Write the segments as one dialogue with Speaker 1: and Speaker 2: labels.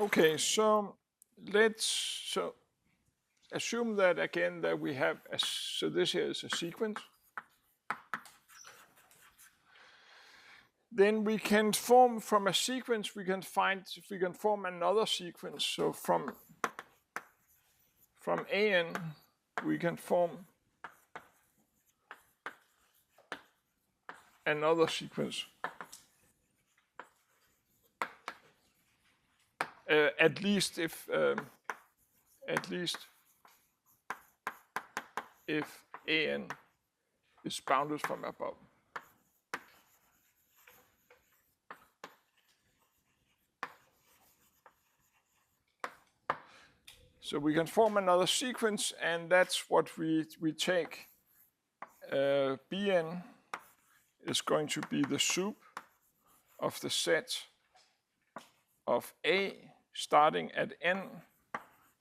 Speaker 1: Okay, so let's assume that again that we have so this here is a sequence. Then we can form from a sequence. We can form another sequence. So from AN, we can form another sequence. At least if AN is bounded from above. So we can form another sequence, and that's what we take. Bn is going to be the sup of the set of A starting at n.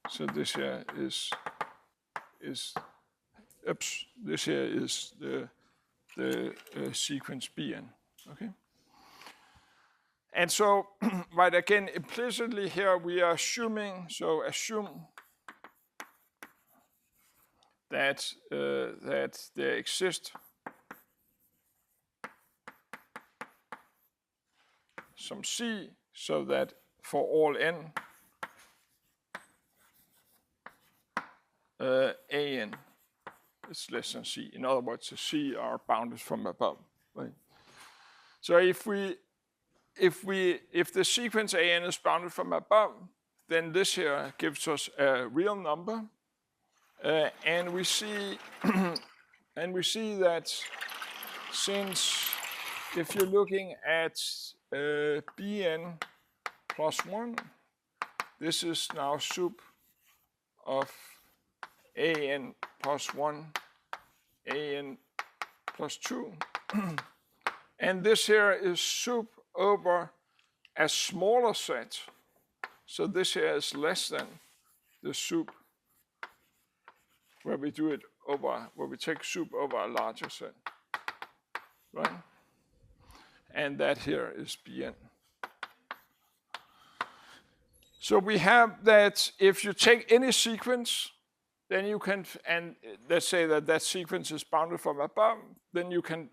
Speaker 1: So this here is this here is the sequence Bn. Okay. And so, right, again, implicitly here we are assuming, so assume that there exists some C, so that for all n, AN is less than C. In other words, the C are bounded from above. Right? So if the sequence AN is bounded from above, then this here gives us a real number, and we see that since if you're looking at Bn plus 1, this is now sup of AN plus 1, AN plus 2, and this here is sup over a smaller set. So this here is less than the sup where we do it over, where we take sup over a larger set, right? And that here is Bn. So we have that if you take any sequence, then you can, and let's say that that sequence is bounded from above, then you can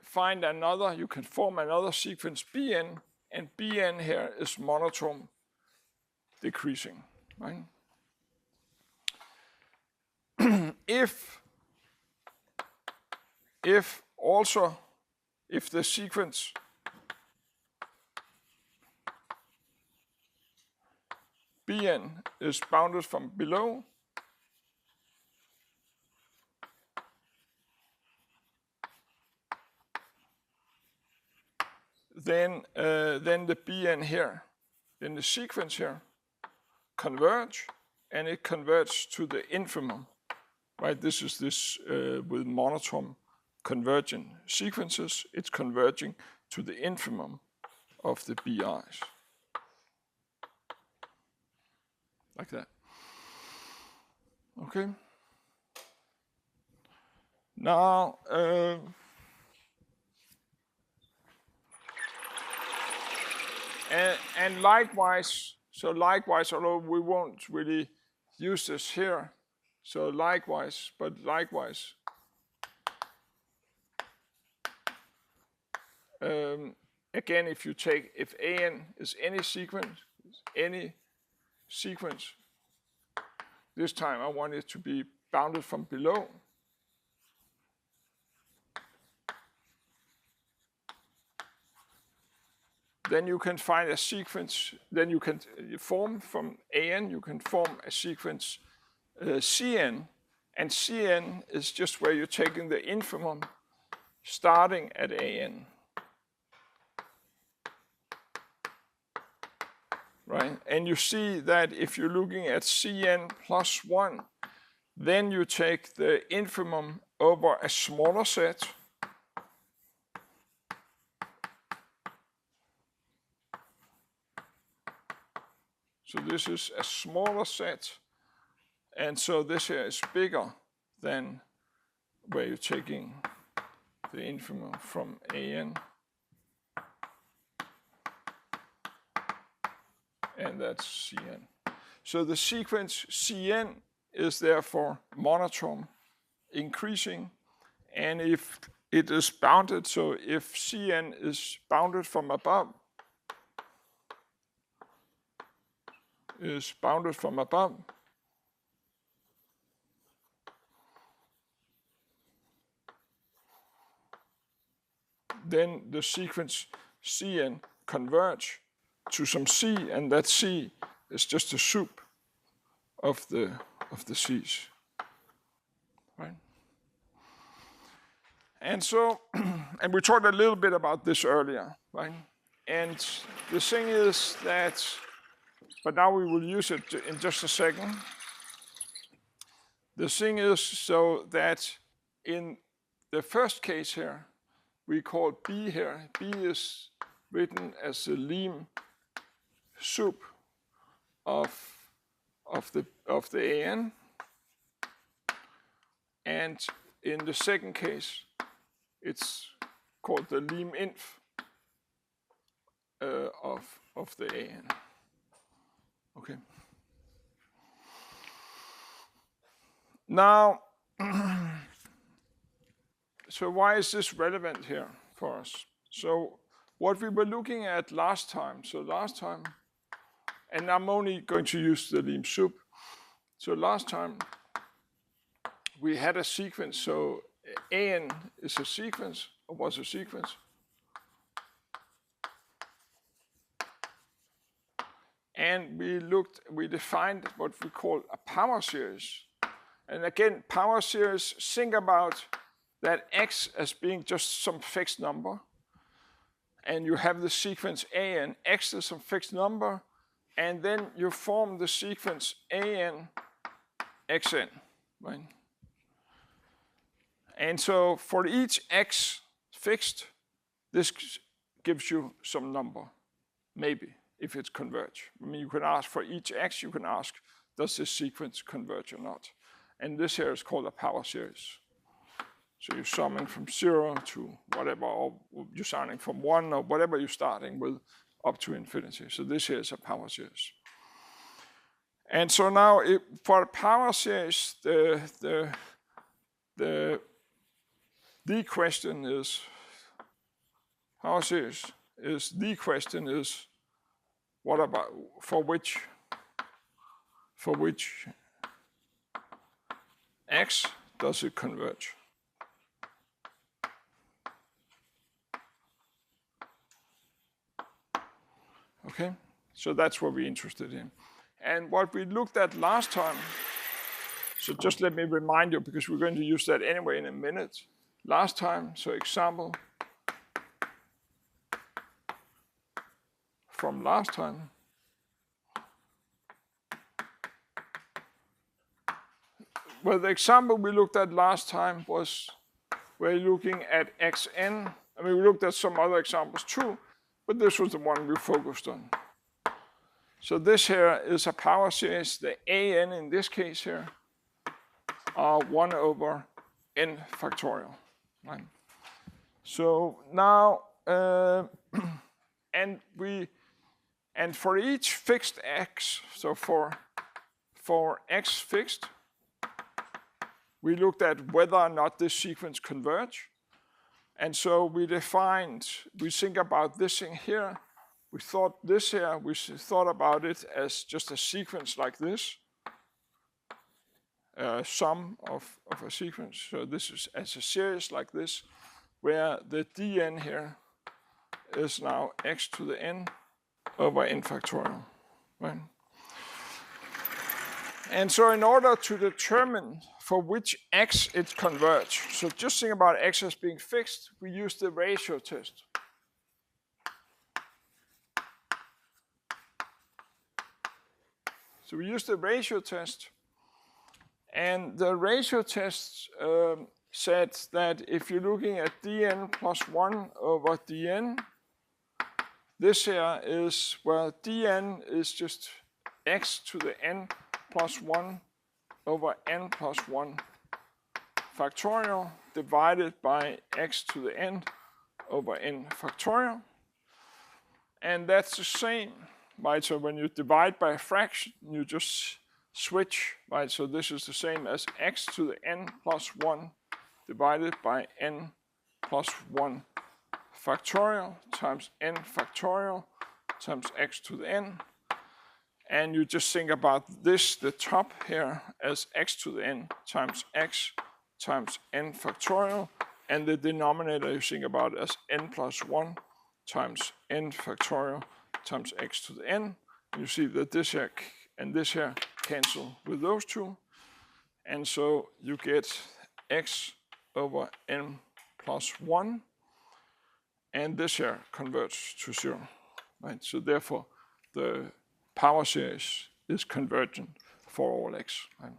Speaker 1: find another, you can form another sequence Bn, and Bn here is monotone decreasing, right? If the sequence Bn is bounded from below, then the Bn here, then the sequence here, converge, and it converges to the infimum, right? This is with monotone convergent sequences, it's converging to the infimum of the BIs. Like that. Okay. Now, and likewise, although we won't really use this here, so likewise, again, if AN is any sequence, this time I want it to be bounded from below. Then you can find a sequence, then you can form from AN, you can form a sequence Cn, and Cn is just where you're taking the infimum starting at AN. Right? And you see that if you're looking at Cn plus 1, then you take the infimum over a smaller set. So this is a smaller set, and so this here is bigger than where you're taking the infimum from AN. and that's Cn. So the sequence Cn is therefore monotone, increasing, and if it is bounded, so if Cn is bounded from above, then the sequence Cn converge to some C, and that C is just a soup of the C's, right? And so, and we talked a little bit about this earlier, right? And the thing is that, but now we will use it in just a second. The thing is so that in the first case here, we call B here. B is written as the Limsup of the AN. And in the second case, it's called the Liminf of the AN. Okay. Now, so why is this relevant here for us? So what we were looking at last time, and I'm only going to use the Limsup. So last time we had a sequence, so AN is a sequence, or was a sequence. And we defined what we call a power series. And again, power series, think about that X as being just some fixed number. And you have the sequence AN, X is some fixed number, and then you form the sequence AN XN, right? And so for each X fixed, this gives you some number, maybe, if it's converge. I mean, you can ask for each X, you can ask, does this sequence converge or not? And this here is called a power series. So you're summing from 0 to whatever, or you're starting from 1 or whatever you're starting with up to infinity. So this here is a power series. And so now for a power series, the question is, power series is, the question is, what about, for which X does it converge? Okay, so that's what we're interested in. And what we looked at last time, so just let me remind you, because we're going to use that anyway in a minute. Last time, so example from last time. Well, the example we looked at last time was, we're looking at xn. I mean, we looked at some other examples too, but this was the one we focused on. So this here is a power series. The AN in this case here are 1 over n factorial. Right? So now, and for each fixed x, so for x fixed, we looked at whether or not this sequence converge. And so we think about this thing here. We thought about it as just a sequence like this, sum of a sequence. So this is as a series like this, where the dn here is now x to the n over n factorial, right? And so in order to determine for which x it converge, so just think about x as being fixed, we use the ratio test. So we use the ratio test, and the ratio test said that if you're looking at dn plus 1 over dn, this here is, well, dn is just x to the n plus 1 over n plus 1 factorial divided by x to the n over n factorial. And that's the same, right? So when you divide by a fraction, you just switch, right? So this is the same as x to the n plus 1 divided by n plus 1 factorial times n factorial times x to the n. And you just think about this, the top here, as x to the n times x times n factorial, and the denominator you think about as n plus 1 times n factorial times x to the n. You see that this here and this here cancel with those two. And so you get x over n plus 1. And this here converts to 0. Right? So therefore, the power series is convergent for all x. Right?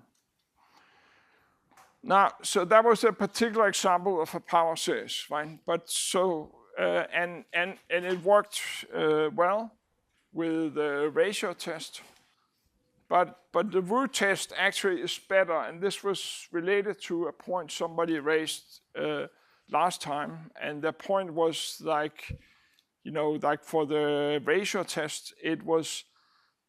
Speaker 1: Now, so that was a particular example of a power series, right? But so, and it worked well with the ratio test. But the root test actually is better, and this was related to a point somebody raised last time, and the point was like, like for the ratio test, it was,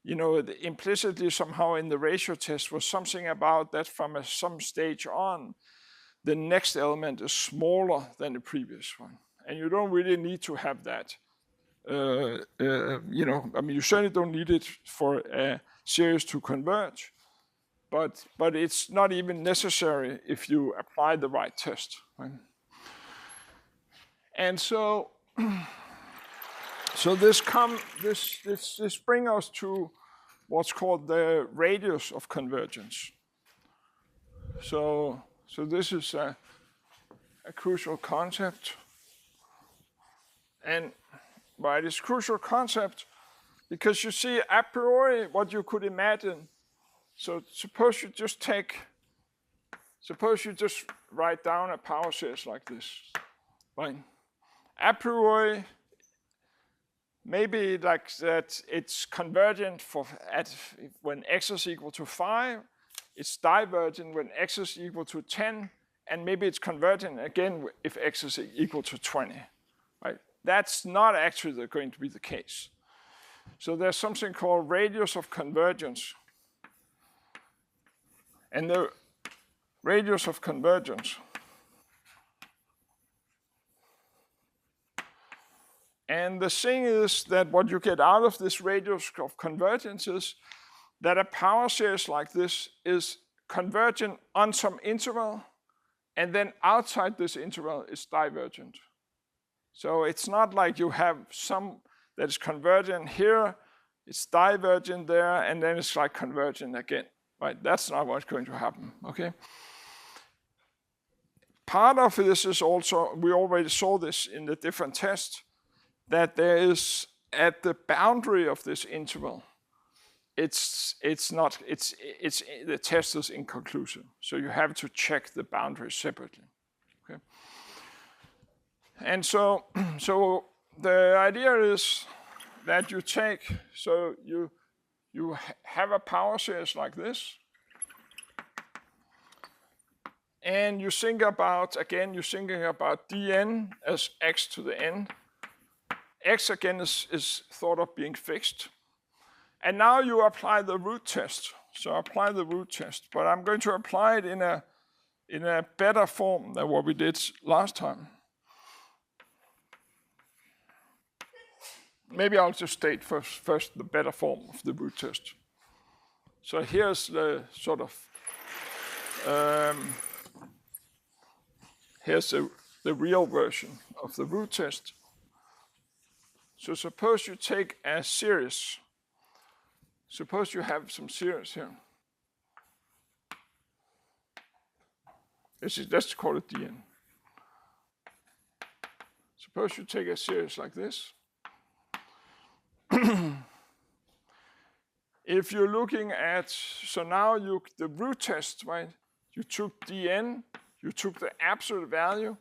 Speaker 1: implicitly somehow in the ratio test was something about that from some stage on, the next element is smaller than the previous one. And you don't really need to have that. You certainly don't need it for a series to converge, but it's not even necessary if you apply the right test. Right? And so this brings us to what's called the radius of convergence. So this is a crucial concept, and right, it's a crucial concept because you see a priori what you could imagine. So suppose you just write down a power series like this, right? A priori, maybe like that it's convergent when x is equal to 5, it's divergent when x is equal to 10, and maybe it's convergent again if x is equal to 20, right? That's not actually going to be the case. So there's something called radius of convergence. And the radius of convergence, and the thing is that what you get out of this radius of convergence is that a power series like this is convergent on some interval, and then outside this interval is divergent. So it's not like you have some that is convergent here, it's divergent there, and then it's like convergent again. Right? That's not what's going to happen. Okay. Part of this is also, we already saw this in the different tests, that there is at the boundary of this interval, the test is inconclusive. So you have to check the boundary separately. Okay. And so the idea is that you take, so you have a power series like this, and you think about, again, you're thinking about dn as x to the n. X again is thought of being fixed. And now you apply the root test. So apply the root test, but I'm going to apply it in a better form than what we did last time. Maybe I'll just state first the better form of the root test. So here's the sort of, here's the real version of the root test. So suppose you take a series. Suppose you have some series here. Let's call it dn. Suppose you take a series like this. If you're looking at, so now the root test, right? You took dn, you took the absolute value,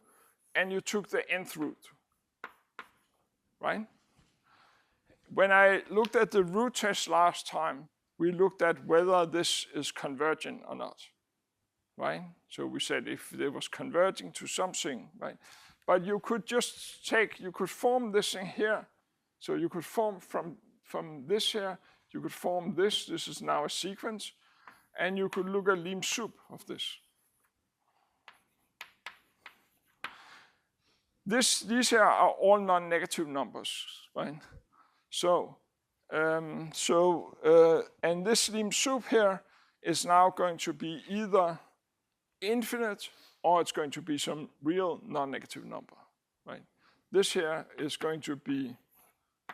Speaker 1: and you took the nth root, right? When I looked at the root test last time, we looked at whether this is convergent or not, right? So we said if it was converging to something, right? But you could just you could form this thing here. So you could form from this here, you could form this. This is now a sequence. And you could look at Limsup of this. These here are all non-negative numbers, right? So, and this Limsup here is now going to be either infinite or it's going to be some real non-negative number, right? This here is going to be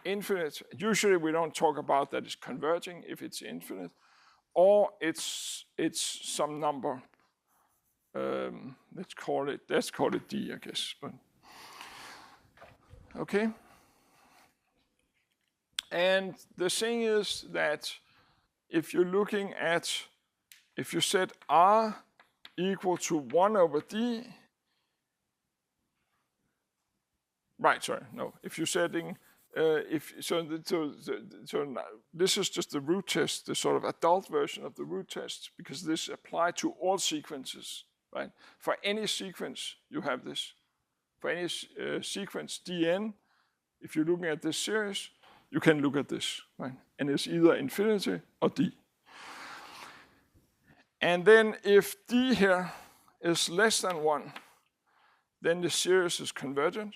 Speaker 1: infinite. Usually we don't talk about that it's converging if it's infinite, or it's some number. Let's call it D, I guess. But okay. And the thing is that if you're looking at, if you set R equal to 1 over D, right, sorry, no, if you're setting, so this is just the root test, the sort of adult version of the root test, because this applies to all sequences, right? For any sequence, you have this. For any sequence Dn, if you're looking at this series, you can look at this, right? And it's either infinity or D. And then if D here is less than 1, then the series is convergent.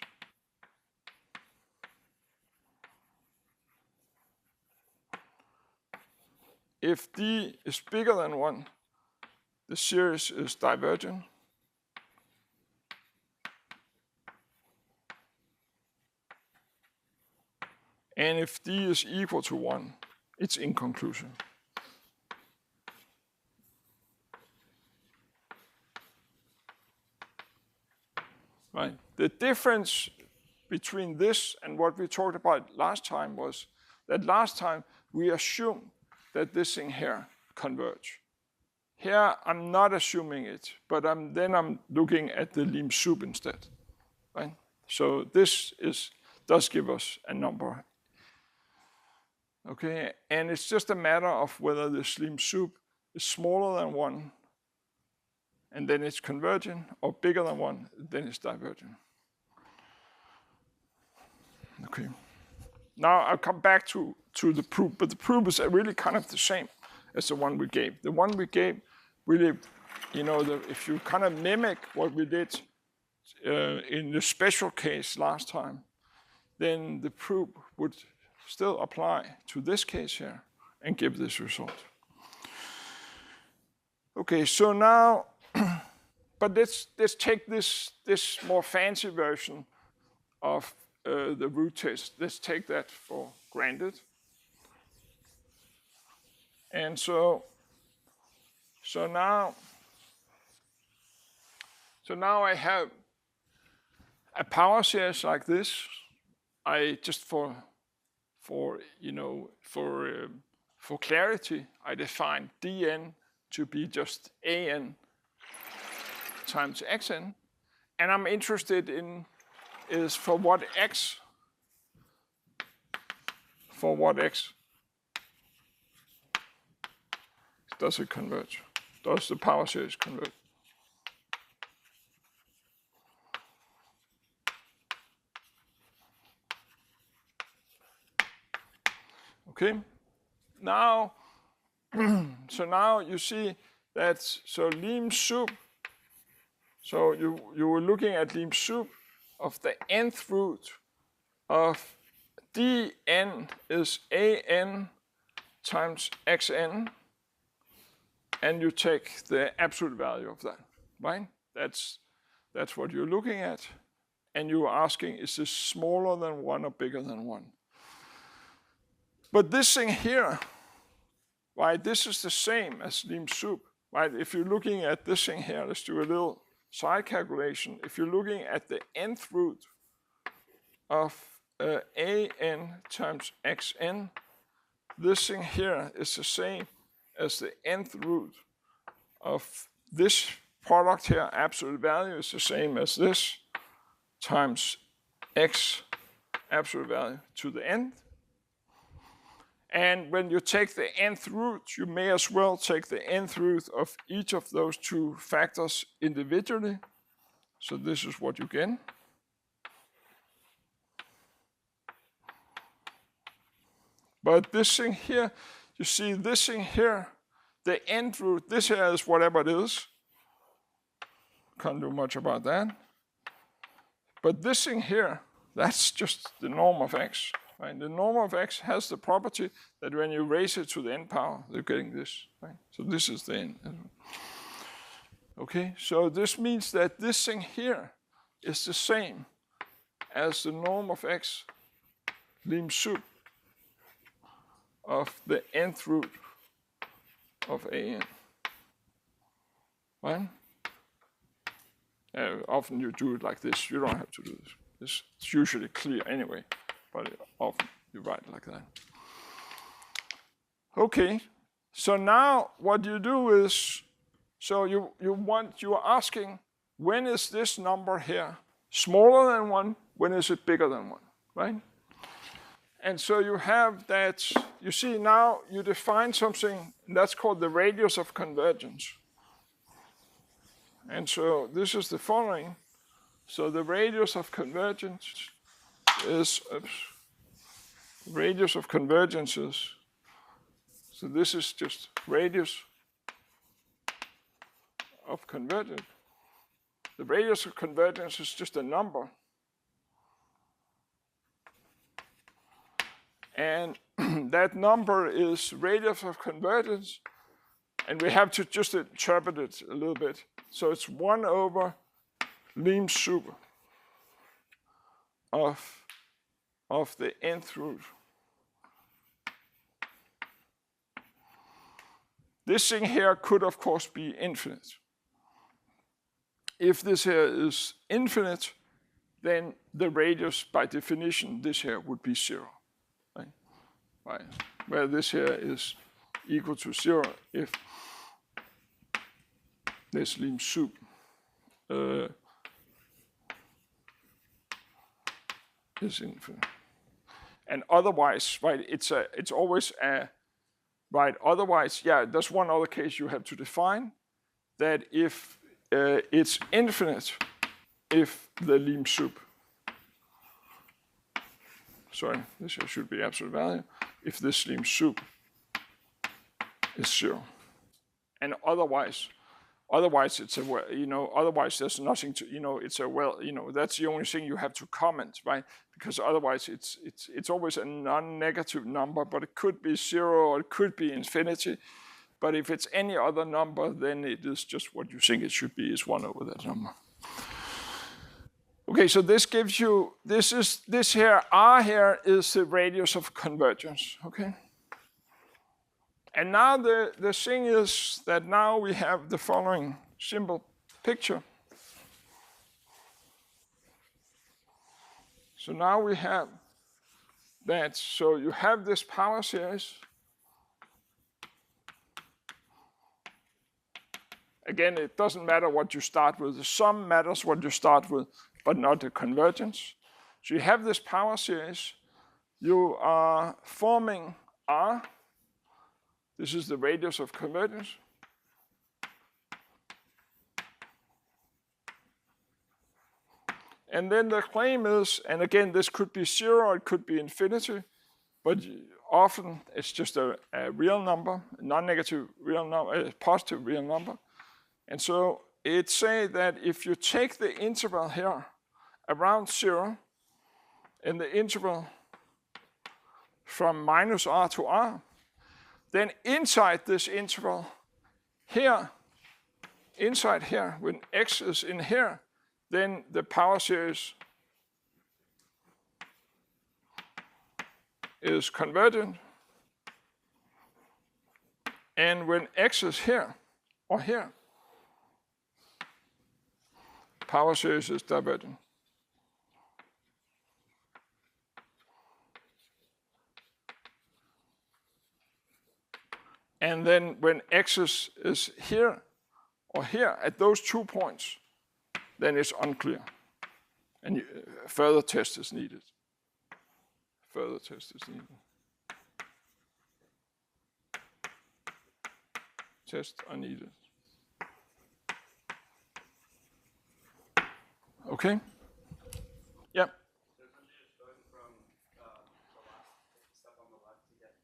Speaker 1: If D is bigger than 1, the series is divergent. And if D is equal to 1, it's inconclusive. Right. The difference between this and what we talked about last time was that last time we assumed that this thing here converge. Here I'm not assuming it, but then I'm looking at the Limsup instead. Right? So this does give us a number. Okay, and it's just a matter of whether the Limsup is smaller than 1, and then it's convergent, or bigger than 1, then it's divergent. Okay. Now I'll come back to the proof, but the proof is really kind of the same as the one we gave. The one we gave really, if you kind of mimic what we did in the special case last time, then the proof would still apply to this case here and give this result. Okay, so now, but let's take this more fancy version of the root test. Let's take that for granted. And so now I have a power series like this. I just for clarity, I define Dn to be just An times Xn, and I'm interested in is for what x does it converge? Does the power series converge? Okay, now, so now you see that, so Limsup, so you were looking at Limsup of the nth root of Dn is An times Xn, and you take the absolute value of that, right? That's what you're looking at, and you're asking, is this smaller than 1 or bigger than 1? But this thing here, right, this is the same as Limsup, right? If you're looking at this thing here, let's do a little side calculation. If you're looking at the nth root of An times Xn, this thing here is the same as the nth root of this product here. Absolute value is the same as this times X absolute value to the nth. And when you take the nth root, you may as well take the nth root of each of those two factors individually. So this is what you get. But this thing here, you see this thing here, the end root, this here is whatever it is. Can't do much about that. But this thing here, that's just the norm of x. Right? The norm of x has the property that when you raise it to the n power, you're getting this. Right? So this is the n. Okay, so this means that this thing here is the same as the norm of x Limsup of the nth root of an. Right? Often you do it like this. You don't have to do this. It's usually clear anyway, but often you write it like that. Okay, so now what you do is, so you are asking, when is this number here smaller than 1? When is it bigger than 1, right? And so you have that, you see now you define something that's called the radius of convergence. And so this is the following. So the radius of convergence is, radius of convergence is, so this is just radius of convergence. The radius of convergence is just a number. And that number is radius of convergence. And we have to just interpret it a little bit. So it's 1 over Limsup of the nth root. This thing here could, of course, be infinite. If this here is infinite, then the radius, by definition, this here would be 0. Right? Where this here is equal to 0 if this Limsup is infinite. And otherwise, right, it's always a, right, otherwise, yeah, there's one other case you have to define, that if it's infinite, if the Limsup, sorry, this here should be absolute value, if this Limsup is 0. And otherwise it's a, otherwise there's nothing to, it's a, that's the only thing you have to comment, right? Because otherwise it's always a non-negative number, but it could be 0 or it could be infinity. But if it's any other number, then it is just what you think it should be, is 1 over that number. Okay, so this gives you, this here, R here is the radius of convergence, okay? And now the thing is that now we have the following simple picture. So now we have that, so you have this power series. Again, it doesn't matter what you start with. The sum matters what you start with, but not the convergence. So you have this power series. You are forming R. This is the radius of convergence. And then the claim is, and again, this could be 0 or it could be infinity, but often it's just a real number, a non-negative real number, a positive real number. And so it says that if you take the interval here around 0, and the interval from minus R to R, then inside this interval here, inside here, when x is in here, then the power series is convergent. And when x is here or here, power series is divergent. And then when x is here or here, at those 2 points, then it's unclear. And further test is needed. Further test is needed. Tests are needed. Okay? Yeah?
Speaker 2: So essentially just going from the last step on the left to get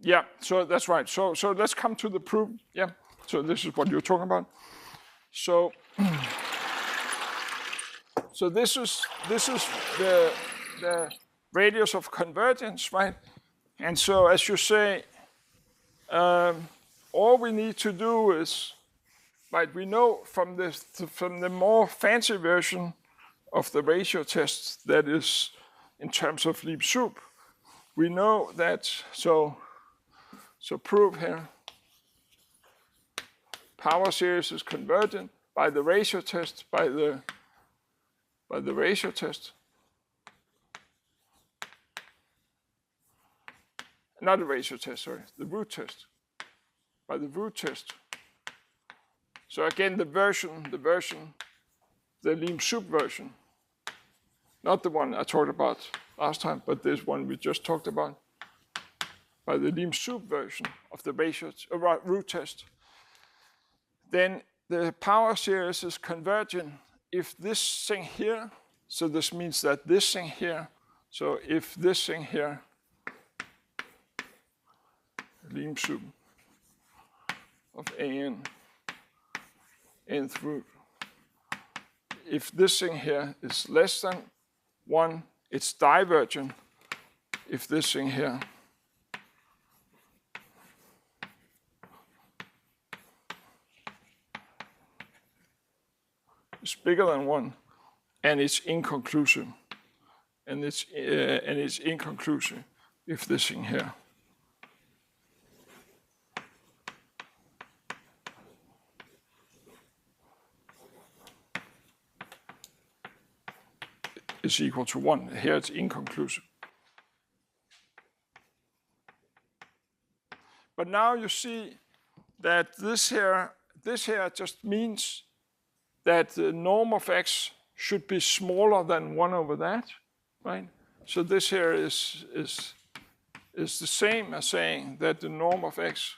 Speaker 1: Yeah, so that's right. So let's come to the proof. Yeah, so this is what you're talking about. So this is the radius of convergence, right? And so as you say, all we need to do is, right, we know from the more fancy version of the ratio test that is in terms of Limsup, we know that, so prove here, power series is convergent by the ratio test, by the ratio test. Not the ratio test, sorry, the root test. By the root test. So again, the Limsup version. Not the one I talked about last time, but this one we just talked about. By the Limsup version of the root test. Then the power series is convergent if this thing here, so this means that this thing here, so if this thing here, Limsup of an nth root, if this thing here is less than 1, it's divergent. If this thing here is bigger than 1, and it's inconclusive, and it's inconclusive if this thing here is equal to 1. Here it's inconclusive. But now you see that this here just means that the norm of x should be smaller than 1 over that, right? So this here is the same as saying that the norm of x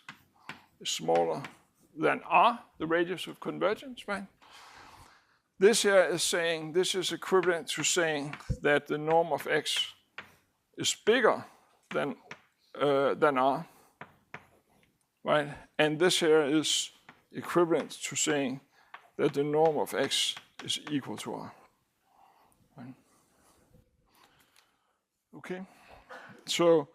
Speaker 1: is smaller than r, the radius of convergence, right? This here is saying, this is equivalent to saying that the norm of x is bigger than r, right? And this here is equivalent to saying that the norm of x is equal to r. Right? Okay, so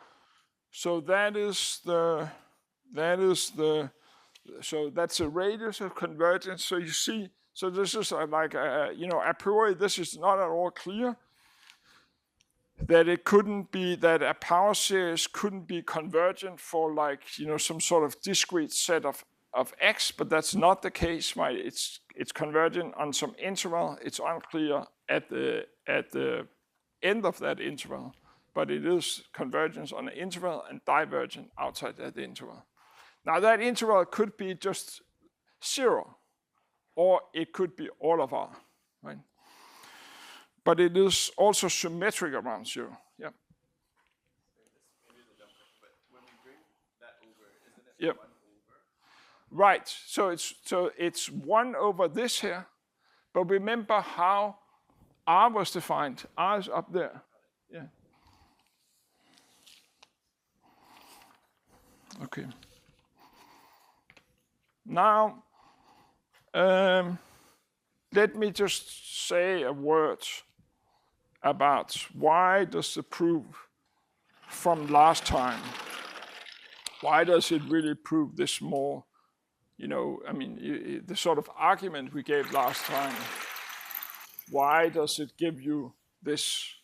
Speaker 1: that's a radius of convergence. So you see, so this is like a priori, this is not at all clear that it couldn't be that a power series couldn't be convergent for some sort of discrete set of x, but that's not the case, right? It's convergent on some interval. It's unclear at the end of that interval, but it is convergence on an interval and divergent outside that interval. Now that interval could be just 0, or it could be all of r, right? But it is also symmetric around 0. Yeah.
Speaker 2: When we bring that over, isn't it
Speaker 1: Yep.
Speaker 2: 1 over?
Speaker 1: Right. So it's 1 over this here, but remember how r was defined. R is up there. Yeah. Okay. Now, let me just say a word about why does the proof from last time, why does it really prove this more, the sort of argument we gave last time, why does it give you this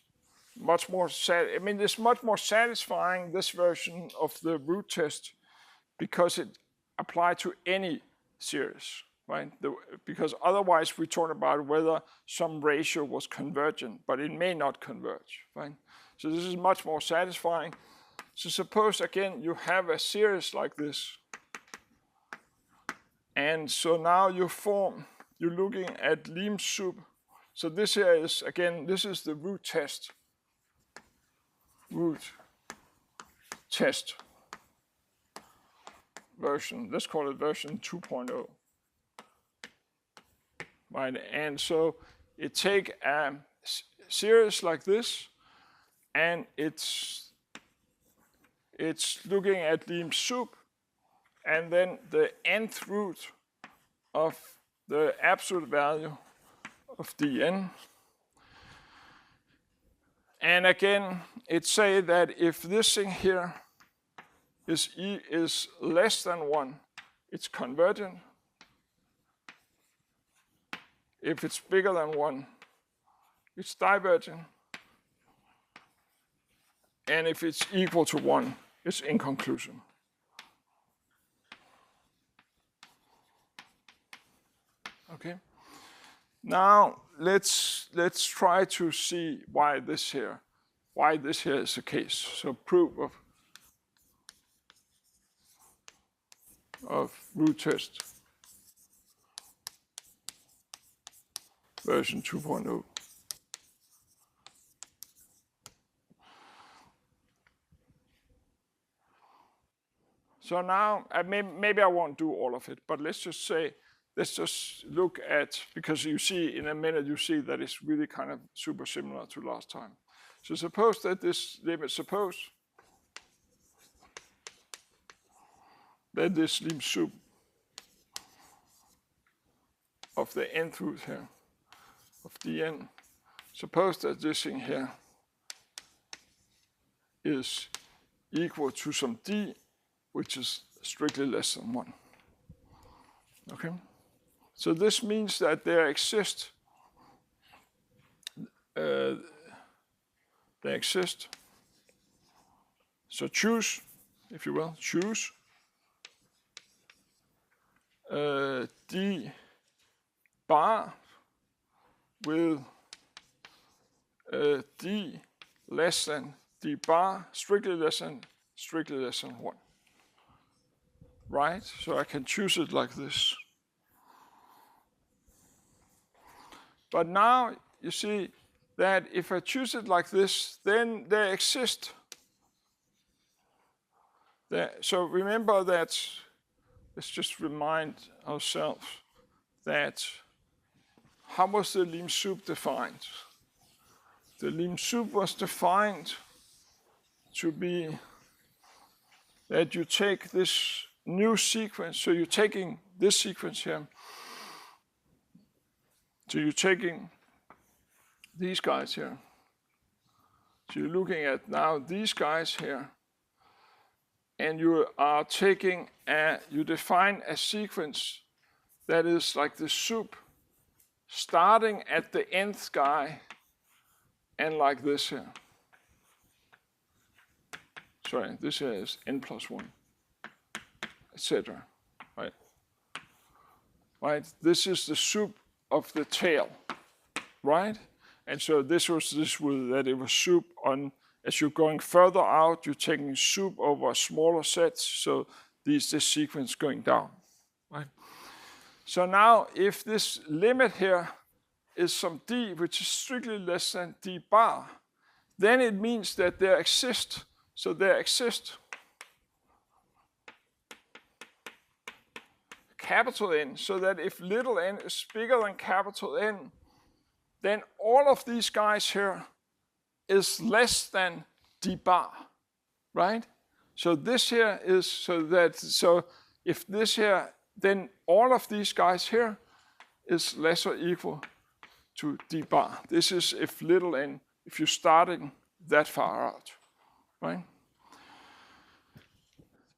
Speaker 1: much more, this much more satisfying, this version of the root test, because it applied to any series, right? Because otherwise we talk about whether some ratio was convergent, but it may not converge, right? So this is much more satisfying. So suppose again you have a series like this, and so now you're looking at Limsup. So this here is, again, this is the root test version. Let's call it version 2.0. Right, and so it take a series like this, and it's it's looking at Limsup, and then the nth root of the absolute value of dn. And again, it say that if this thing here is less than 1, it's convergent. If it's bigger than 1, it's divergent. And if it's equal to 1, it's inconclusive. Okay. Now let's try to see why this here is the case. So proof of root test version 2.0. So now, maybe I won't do all of it, but let's just look at, because you see in a minute, you see that it's really kind of super similar to last time. So suppose that this limit, suppose that this Limsup of the nth root here, of dn, suppose that this thing here is equal to some d, which is strictly less than 1. Okay? So this means that there exist, so choose, if you will, choose d bar with d less than d bar, strictly less than 1. Right? So I can choose it like this. But now you see that if I choose it like this, then there exist. So remember that, let's just remind ourselves that how was the Limsup defined? The Limsup was defined to be that you take this new sequence, so you're taking this sequence here, so you're taking these guys here. So you're looking at now these guys here, and you are taking you define a sequence that is like the sup starting at the nth guy and like this here. Sorry, this here is n plus 1, etc. Right? Right? This is the sup of the tail, right? And so that it was sup on, as you're going further out, you're taking sup over smaller sets, so this sequence going down, right? So now if this limit here is some d, which is strictly less than d bar, then it means that there exist, capital N, so that if little n is bigger than capital N, then all of these guys here is less than d bar, right? So this here is, so if this here, then all of these guys here is less or equal to d bar. This is if little n, if you're starting that far out, right?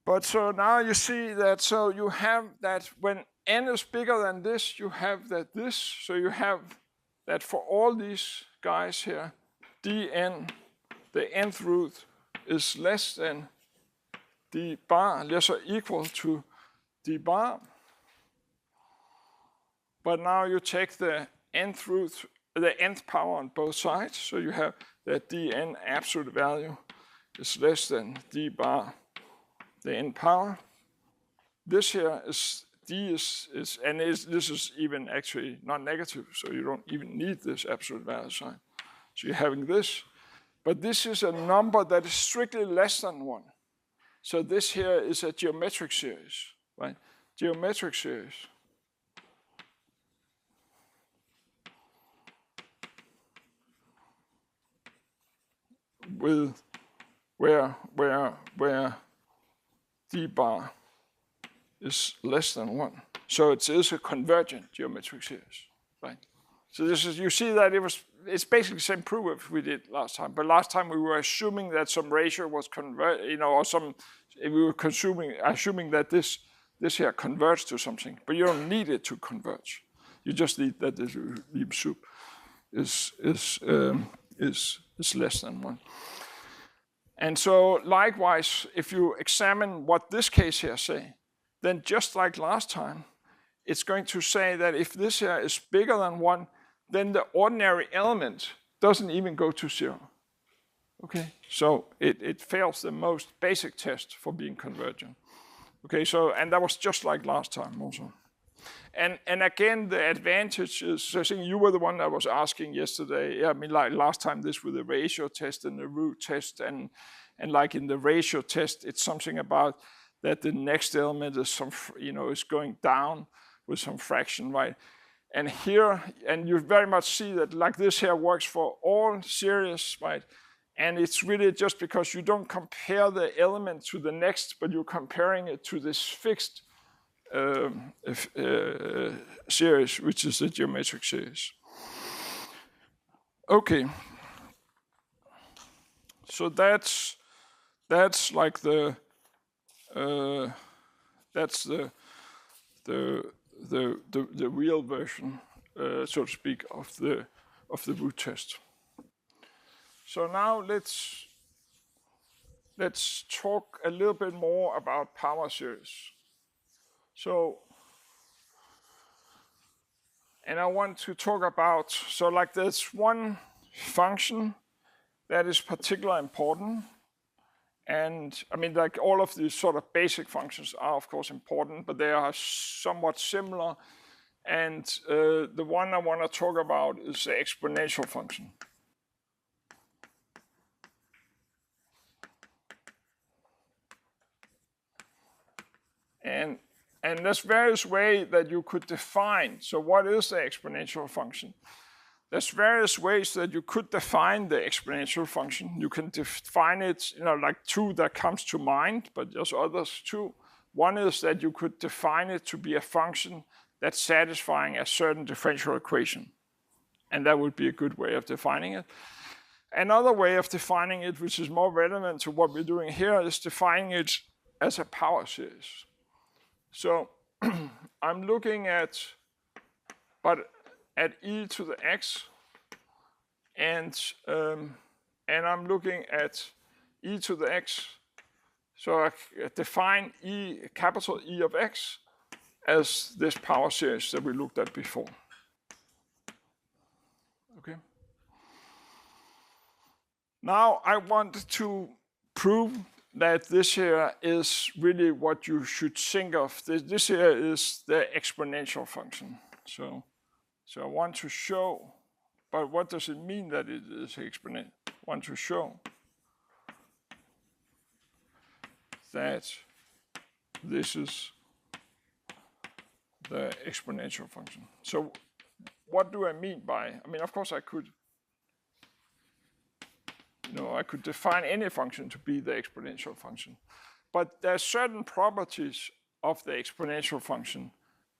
Speaker 1: But so now you see that, so you have that when n is bigger than this, you have that this, so you have that for all these guys here, dn, the nth root, is less than d bar, less or equal to d bar. But now you take the nth root, the nth power on both sides, so you have that dn absolute value is less than d bar, the n power. This here is d this is even actually non-negative, so you don't even need this absolute value sign. So you're having this, but this is a number that is strictly less than 1. So this here is a geometric series, right? Geometric series. With where d bar is less than 1. So it is a convergent geometric series, right? So this is, you see that it's basically the same proof we did last time, but last time we were assuming that some ratio was or we were assuming that this here converges to something, but you don't need it to converge. You just need that the Limsup is less than 1. And so likewise, if you examine what this case here say, then just like last time, it's going to say that if this here is bigger than 1, then the ordinary element doesn't even go to 0. Okay, so it fails the most basic test for being convergent. Okay, so, and that was just like last time also. And again, the advantage is, I think you were the one that was asking yesterday, yeah, I mean, like last time this with the ratio test and the root test, and like in the ratio test, it's something about that the next element is is going down with some fraction, right? And here, and you very much see that like this here works for all series, right? And it's really just because you don't compare the element to the next, but you're comparing it to this fixed series, which is the geometric series. Okay. So that's like the real version, so to speak, of the root test. So now let's talk a little bit more about power series. So, and I want to talk about, so like there's one function that is particularly important. And I mean, like all of these sort of basic functions are of course important, but they are somewhat similar. And the one I want to talk about is the exponential function. And there's various ways that you could define. So what is the exponential function? There's various ways that you could define the exponential function. You can define it, like two that comes to mind, but there's others too. One is that you could define it to be a function that's satisfying a certain differential equation. And that would be a good way of defining it. Another way of defining it, which is more relevant to what we're doing here, is defining it as a power series. So I'm looking at e to the x, and I'm looking at e to the x. So I define capital E of x as this power series that we looked at before. Okay. Now I want to prove that this here is really what you should think of. This here is the exponential function. So I want to show, but what does it mean that it is exponential? I want to show that this is the exponential function. So what do I mean by, I mean, of course I could, I could define any function to be the exponential function. But there are certain properties of the exponential function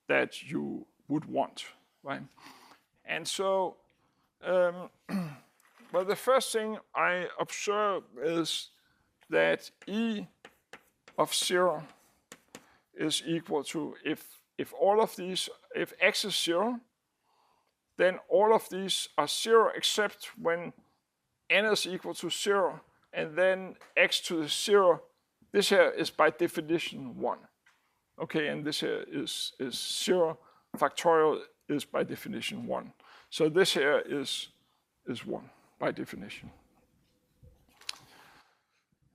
Speaker 1: that you would want, right? And so, well, the first thing I observe is that E of 0 is equal to, if all of these, if x is 0, then all of these are 0 except when n is equal to 0, and then x to the 0, this here is by definition 1. Okay, and this here is 0 factorial is by definition 1. So this here is 1 by definition.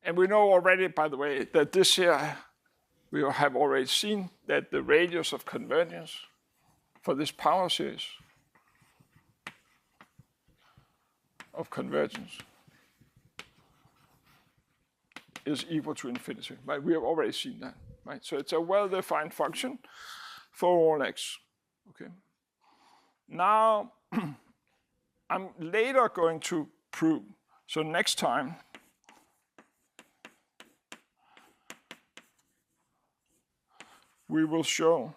Speaker 1: And we know already, by the way, that this here, we have already seen that the radius of convergence for this power series of convergence is equal to infinity, right? We have already seen that, right? So it's a well-defined function for all x, okay? Now, I'm later going to prove, so next time, we will show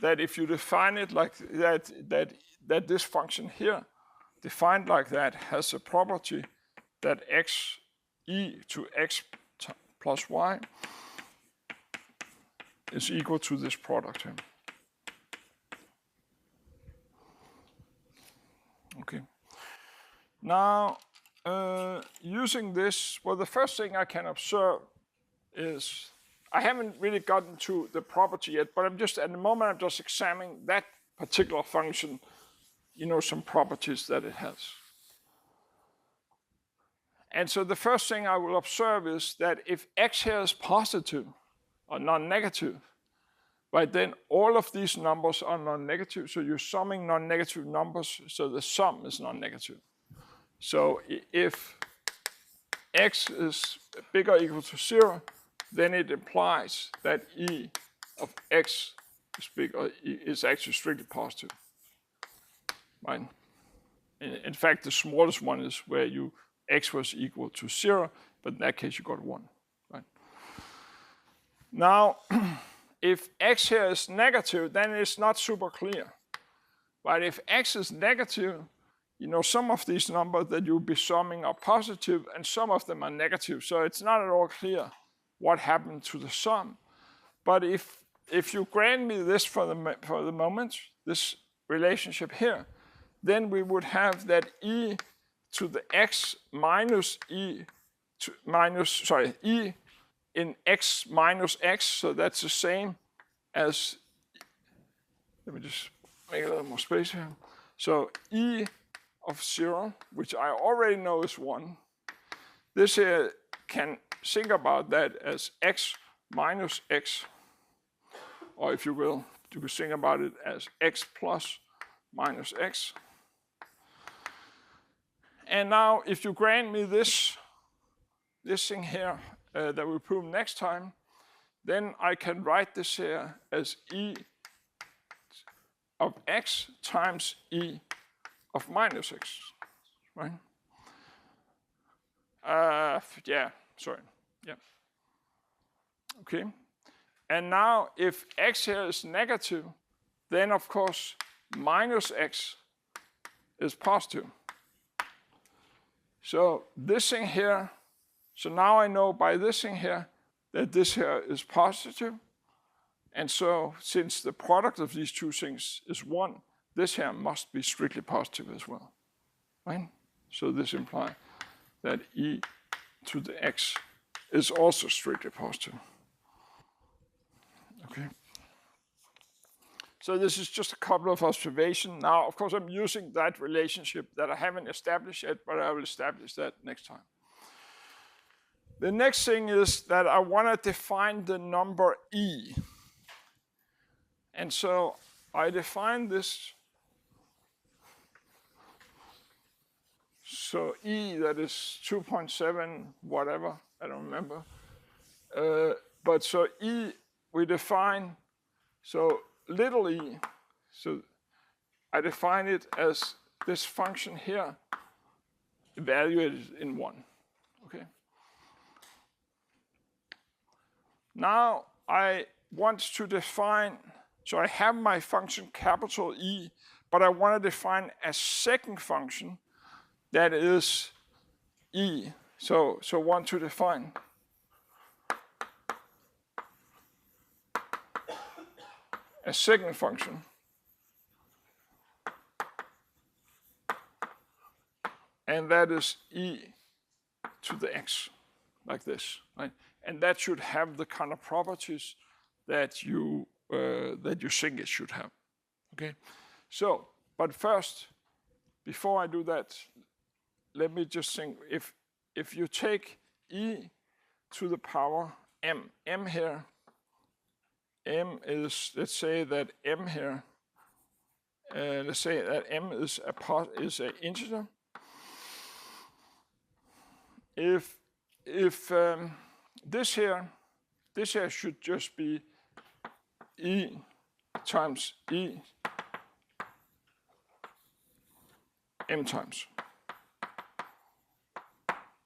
Speaker 1: that if you define it like that this function here, defined like that, has a property that x e to x plus y is equal to this product here. Okay. Now, using this, well, the first thing I can observe is, I haven't really gotten to the property yet, but I'm just, at the moment, I'm just examining that particular function, some properties that it has. And so the first thing I will observe is that if x here is positive or non-negative, right, then all of these numbers are non-negative. So you're summing non-negative numbers, so the sum is non-negative. So if x is bigger or equal to 0, then it implies that e of x is big or is actually strictly positive. Right? In fact, the smallest one is where x was equal to 0, but in that case you got 1. Right? Now, if x here is negative, then it's not super clear. But if x is negative, some of these numbers that you'll be summing are positive and some of them are negative. So it's not at all clear what happened to the sum. But if you grant me this for the moment, this relationship here, then we would have that e to the x minus e in x minus x, so that's the same as, let me just make a little more space here. So e of 0, which I already know is 1, this here can think about that as x minus x, or if you will, you can think about it as x plus minus x. And now if you grant me this thing here that we'll prove next time, then I can write this here as e of x times e of minus x, right? Yeah. Okay. And now if x here is negative, then of course minus x is positive. So this thing here, so now I know by this thing here that this here is positive. And so since the product of these two things is 1, this here must be strictly positive as well, right? So this implies that e to the x is also strictly positive. Okay. So this is just a couple of observations. Now, of course, I'm using that relationship that I haven't established yet, but I will establish that next time. The next thing is that I want to define the number e. And so I define this. So e, that is 2.7 whatever, I don't remember. But so e, we define, so little e, so I define it as this function here evaluated in 1, okay? Now I want to define, so I have my function capital E, but I want to define a second function that is E. So want to define a second function and that is e to the x, like this, right? And that should have the kind of properties that you think it should have. Okay. So, but first, before I do that, let me just think. If you take e to the power m here, m is, let's say that m here, let's say that m is an integer. If this here should just be e times e m times,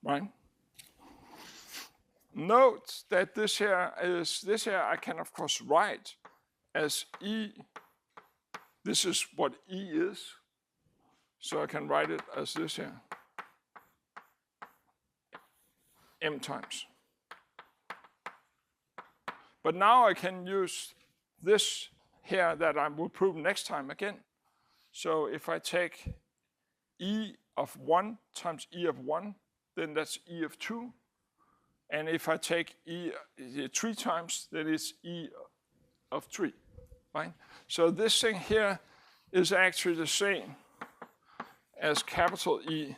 Speaker 1: right? note that this here I can of course write as E. This is what E is. So I can write it as this here. M times. But now I can use this here that I will prove next time again. So if I take E of 1 times E of 1, then that's E of 2. And if I take E 3 times, then it's E of 3, right? So this thing here is actually the same as capital E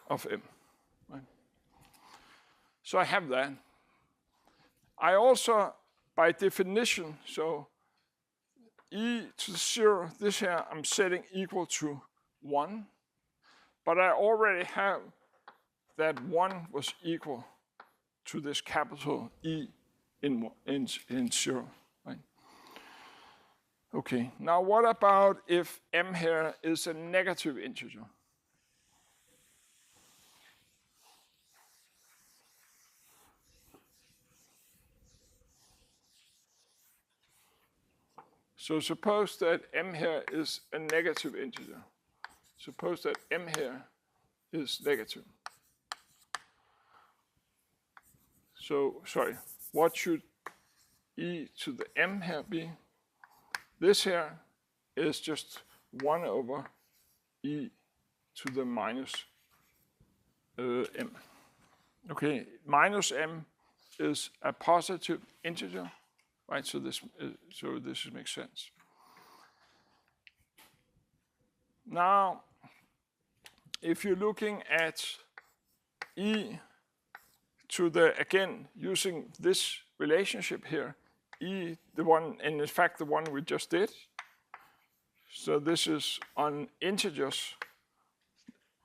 Speaker 1: of M, right? So I have that. I also, by definition, so E to the 0, this here I'm setting equal to 1, but I already have that 1 was equal to this capital E in 0, right? Okay, now what about if M here is a negative integer? So suppose that M here is a negative integer. Suppose that M here is negative. So, sorry, what should E to the M here be? This here is just 1 over E to the minus M. Okay, minus M is a positive integer, right? So this makes sense. Now, if you're looking at E to the, again, using this relationship here, E, the one, and in fact the one we just did. So this is on integers.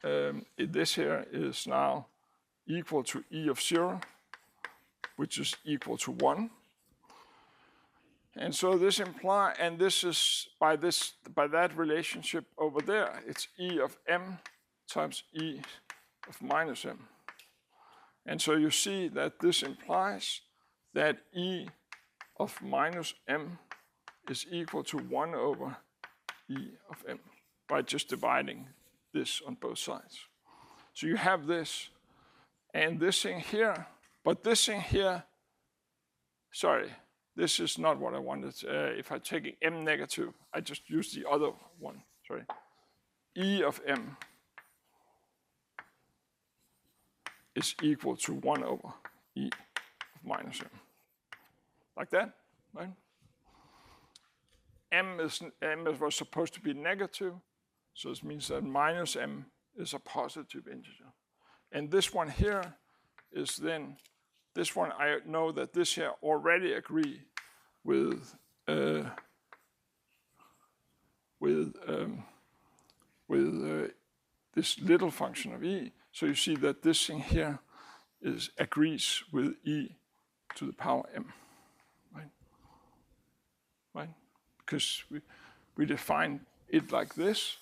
Speaker 1: This here is now equal to E of 0, which is equal to 1. And so this implies, and this is by that relationship over there, it's E of M times E of minus M. And so you see that this implies that E of minus M is equal to 1 over E of M by just dividing this on both sides. So you have this and this thing here, but this thing here, sorry, this is not what I wanted. If I take M negative, I just use the other one, sorry. E of M is equal to 1 over E of minus M. Like that, right? M was supposed to be negative, so this means that minus M is a positive integer. And this one here is then, this one I know that this here already agree with this little function of E. So you see that this thing here agrees with E to the power M, right? Right? Because we define it like this,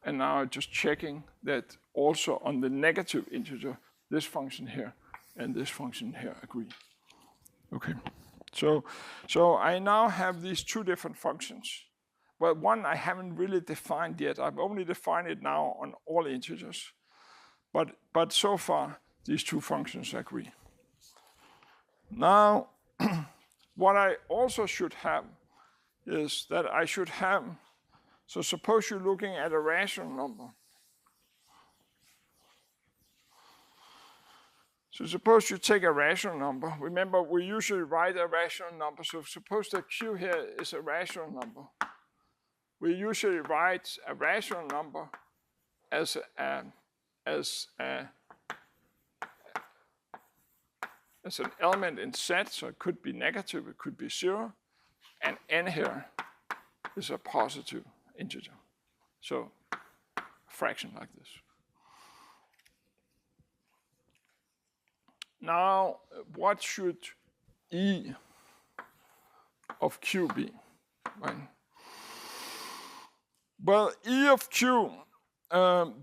Speaker 1: and now I'm just checking that also on the negative integer, this function here and this function here agree. Okay, so I now have these two different functions. Well, one I haven't really defined yet. I've only defined it now on all integers. But so far, these two functions agree. Now, what I also should have is that I should have, so suppose you're looking at a rational number. So suppose you take a rational number. Remember, we usually write a rational number. So suppose that Q here is a rational number. We usually write a rational number as an element in set, so it could be negative, it could be 0, and N here is a positive integer. So a fraction like this. Now, what should E of Q be? Right? Well, E of Q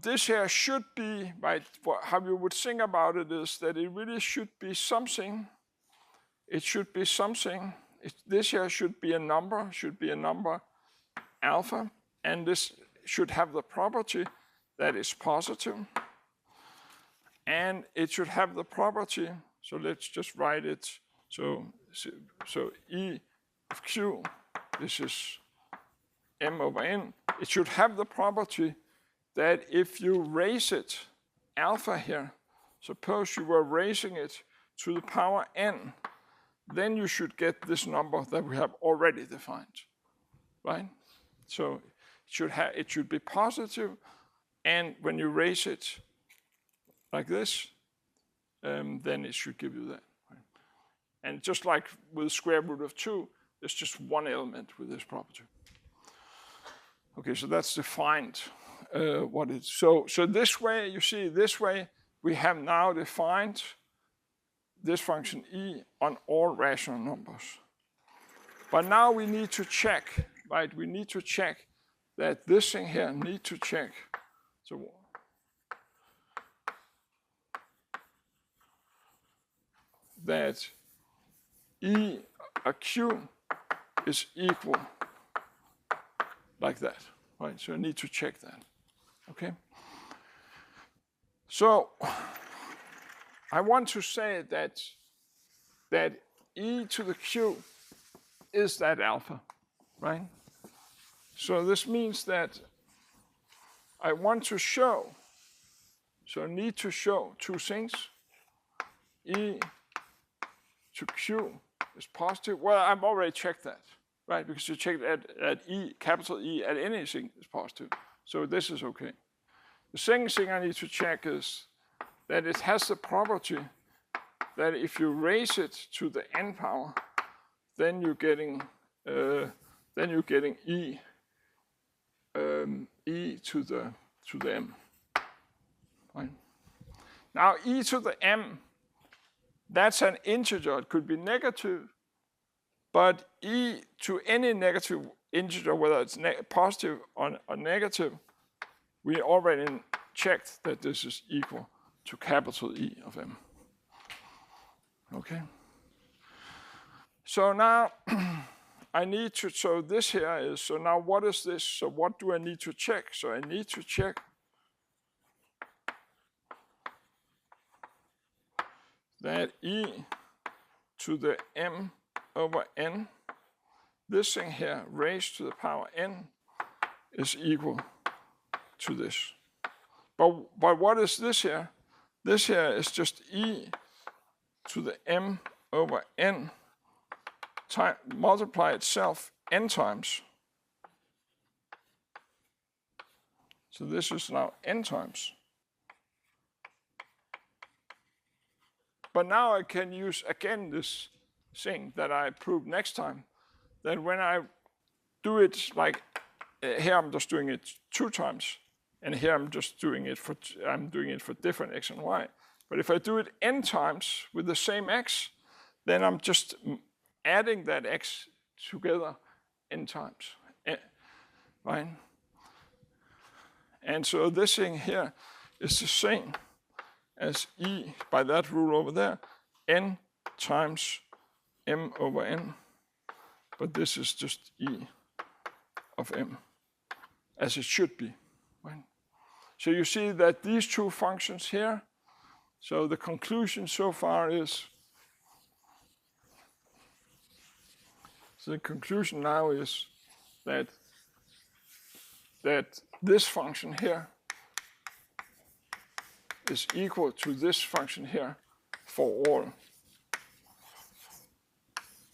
Speaker 1: this here should be, right, how you would think about it is that it really should be something. It should be something. This here should be a number alpha, and this should have the property that is positive. And it should have the property, so let's just write it. So E of Q, this is M over N. It should have the property that if you raise it, alpha here, suppose you were raising it to the power n, then you should get this number that we have already defined, right? So it should be positive, and when you raise it like this, then it should give you that. Right? And just like with square root of 2, there's just one element with this property. Okay, so that's defined. What it's so this way, you see, this way we have now defined this function e on all rational numbers. But now we need to check, right? We need to check that this thing here need to check. So that e of q is equal like that, right? So I need to check that. Okay. So I want to say that e to the q is that alpha, right? So this means that I want to show, so I need to show two things. E to q is positive. Well, I've already checked that, right? Because you checked at E, capital E at anything is positive. So this is okay. The second thing I need to check is that it has the property that if you raise it to the n power, then you're getting e to the m. Right? Now e to the m, that's an integer. It could be negative, but e to any negative integer, whether it's positive or negative, we already checked that this is equal to capital E of m. Okay. So now I need to, so this here is, so now what is this? So what do I need to check? So I need to check that e to the m over n, this thing here raised to the power n, is equal to this. But what is this here? This here is just e to the m over n multiply itself n times. So this is now n times. But now I can use again this thing that I proved next time, that when I do it like here, I'm just doing it 2 times, and here I'm just doing it for different x and y. But if I do it n times with the same x, then I'm just adding that x together n times, right? And so this thing here is the same as e by that rule over there, n times m over n, but this is just e of m, as it should be, right? So you see that these two functions here, so the conclusion so far is, so the conclusion now is that this function here is equal to this function here for all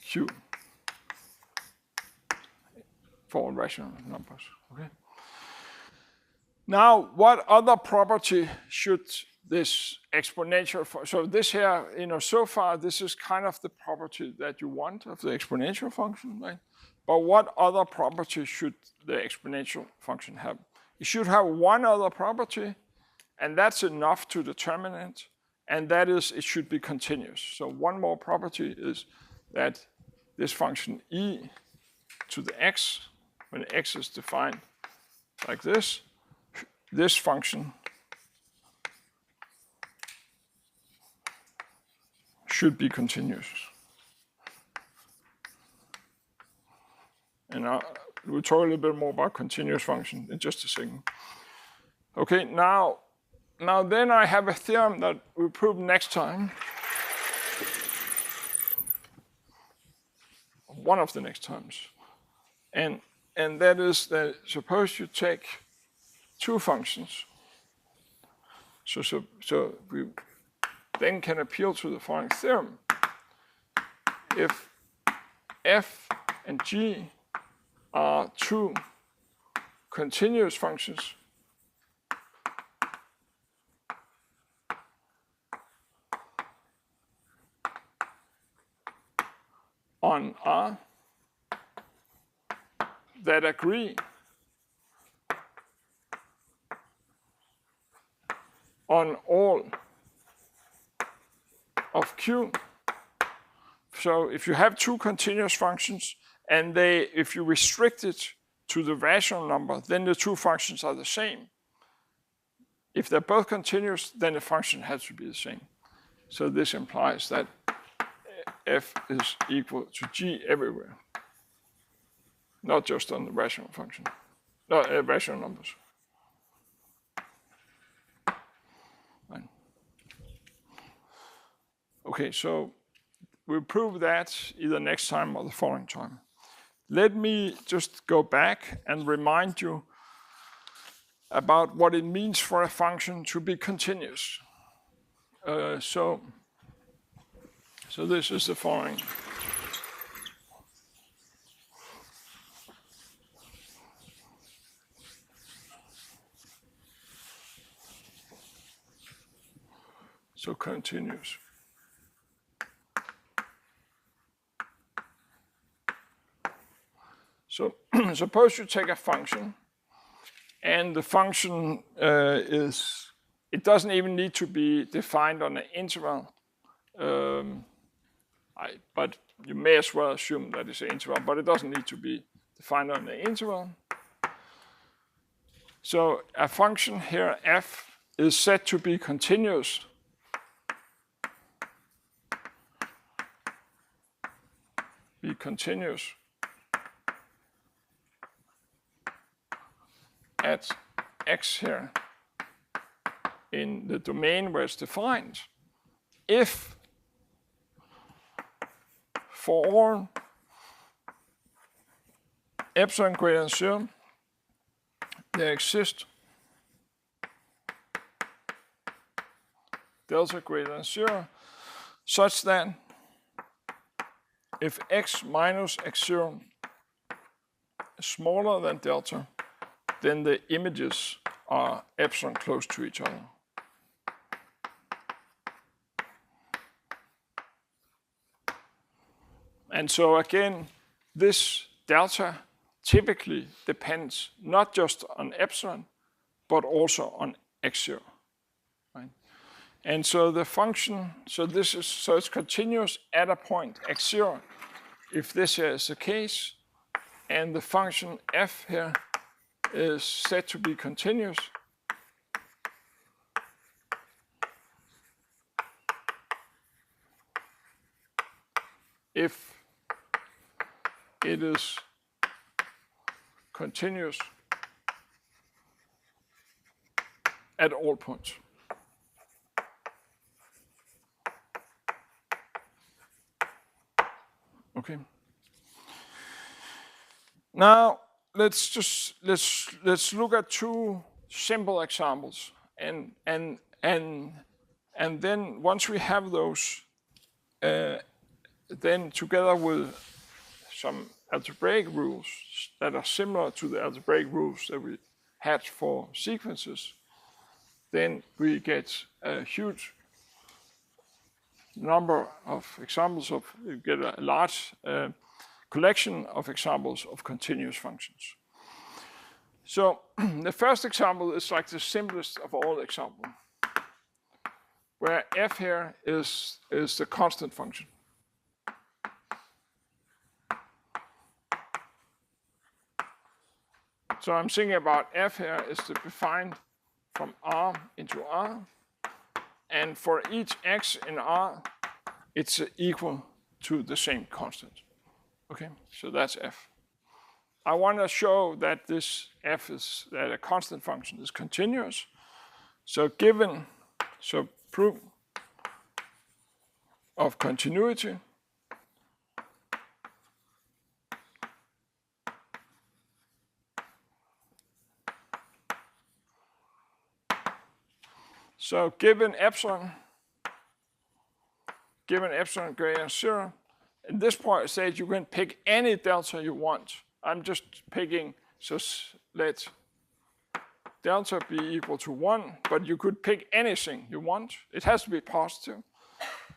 Speaker 1: q, for all rational numbers. Okay. Now, what other property should this exponential, so this here, so far this is kind of the property that you want of the exponential function, right? But what other property should the exponential function have? It should have one other property, and that's enough to determine it, and that is it should be continuous. So one more property is that this function e to the x, when x is defined like this, this function should be continuous. And we'll talk a little bit more about continuous function in just a second. Okay, now then I have a theorem that we'll prove next time. One of the next times. And that is that suppose you take two functions. So we then can appeal to the following theorem. If f and g are two continuous functions, on R that agree on all of Q. So if you have two continuous functions and if you restrict it to the rational number, then the two functions are the same. If they're both continuous, then the function has to be the same. So this implies that f is equal to g everywhere, not just on the rational function, rational numbers. Fine. Okay, so we'll prove that either next time or the following time. Let me just go back and remind you about what it means for a function to be continuous. So this is the following. So continuous. So suppose you take a function, and the function it doesn't even need to be defined on an interval. But you may as well assume that it's an interval, but it doesn't need to be defined on an interval. So a function here, f, is said to be continuous at x here in the domain where it's defined if for all epsilon greater than 0, there exists delta greater than 0, such that if x minus x0 is smaller than delta, then the images are epsilon close to each other. And so again, this delta typically depends not just on epsilon, but also on x0. Right? And so the function, so it's continuous at a point x0, if this here is the case, and the function f here is said to be continuous, if it is continuous at all points. Okay. Now let's look at two simple examples, and then once we have those, then together with some algebraic rules that are similar to the algebraic rules that we had for sequences, then we get a huge number of examples of, we get a large collection of examples of continuous functions. So the first example is like the simplest of all examples, where f here is the constant function. So I'm thinking about f here is defined from R into R. And for each x in R, it's equal to the same constant. Okay, so that's f. I want to show that this f is, that a constant function is continuous. So proof of continuity so given epsilon greater than 0, at this point stage you can pick any delta you want. I'm just picking, so let delta be equal to 1, but you could pick anything you want. It has to be positive,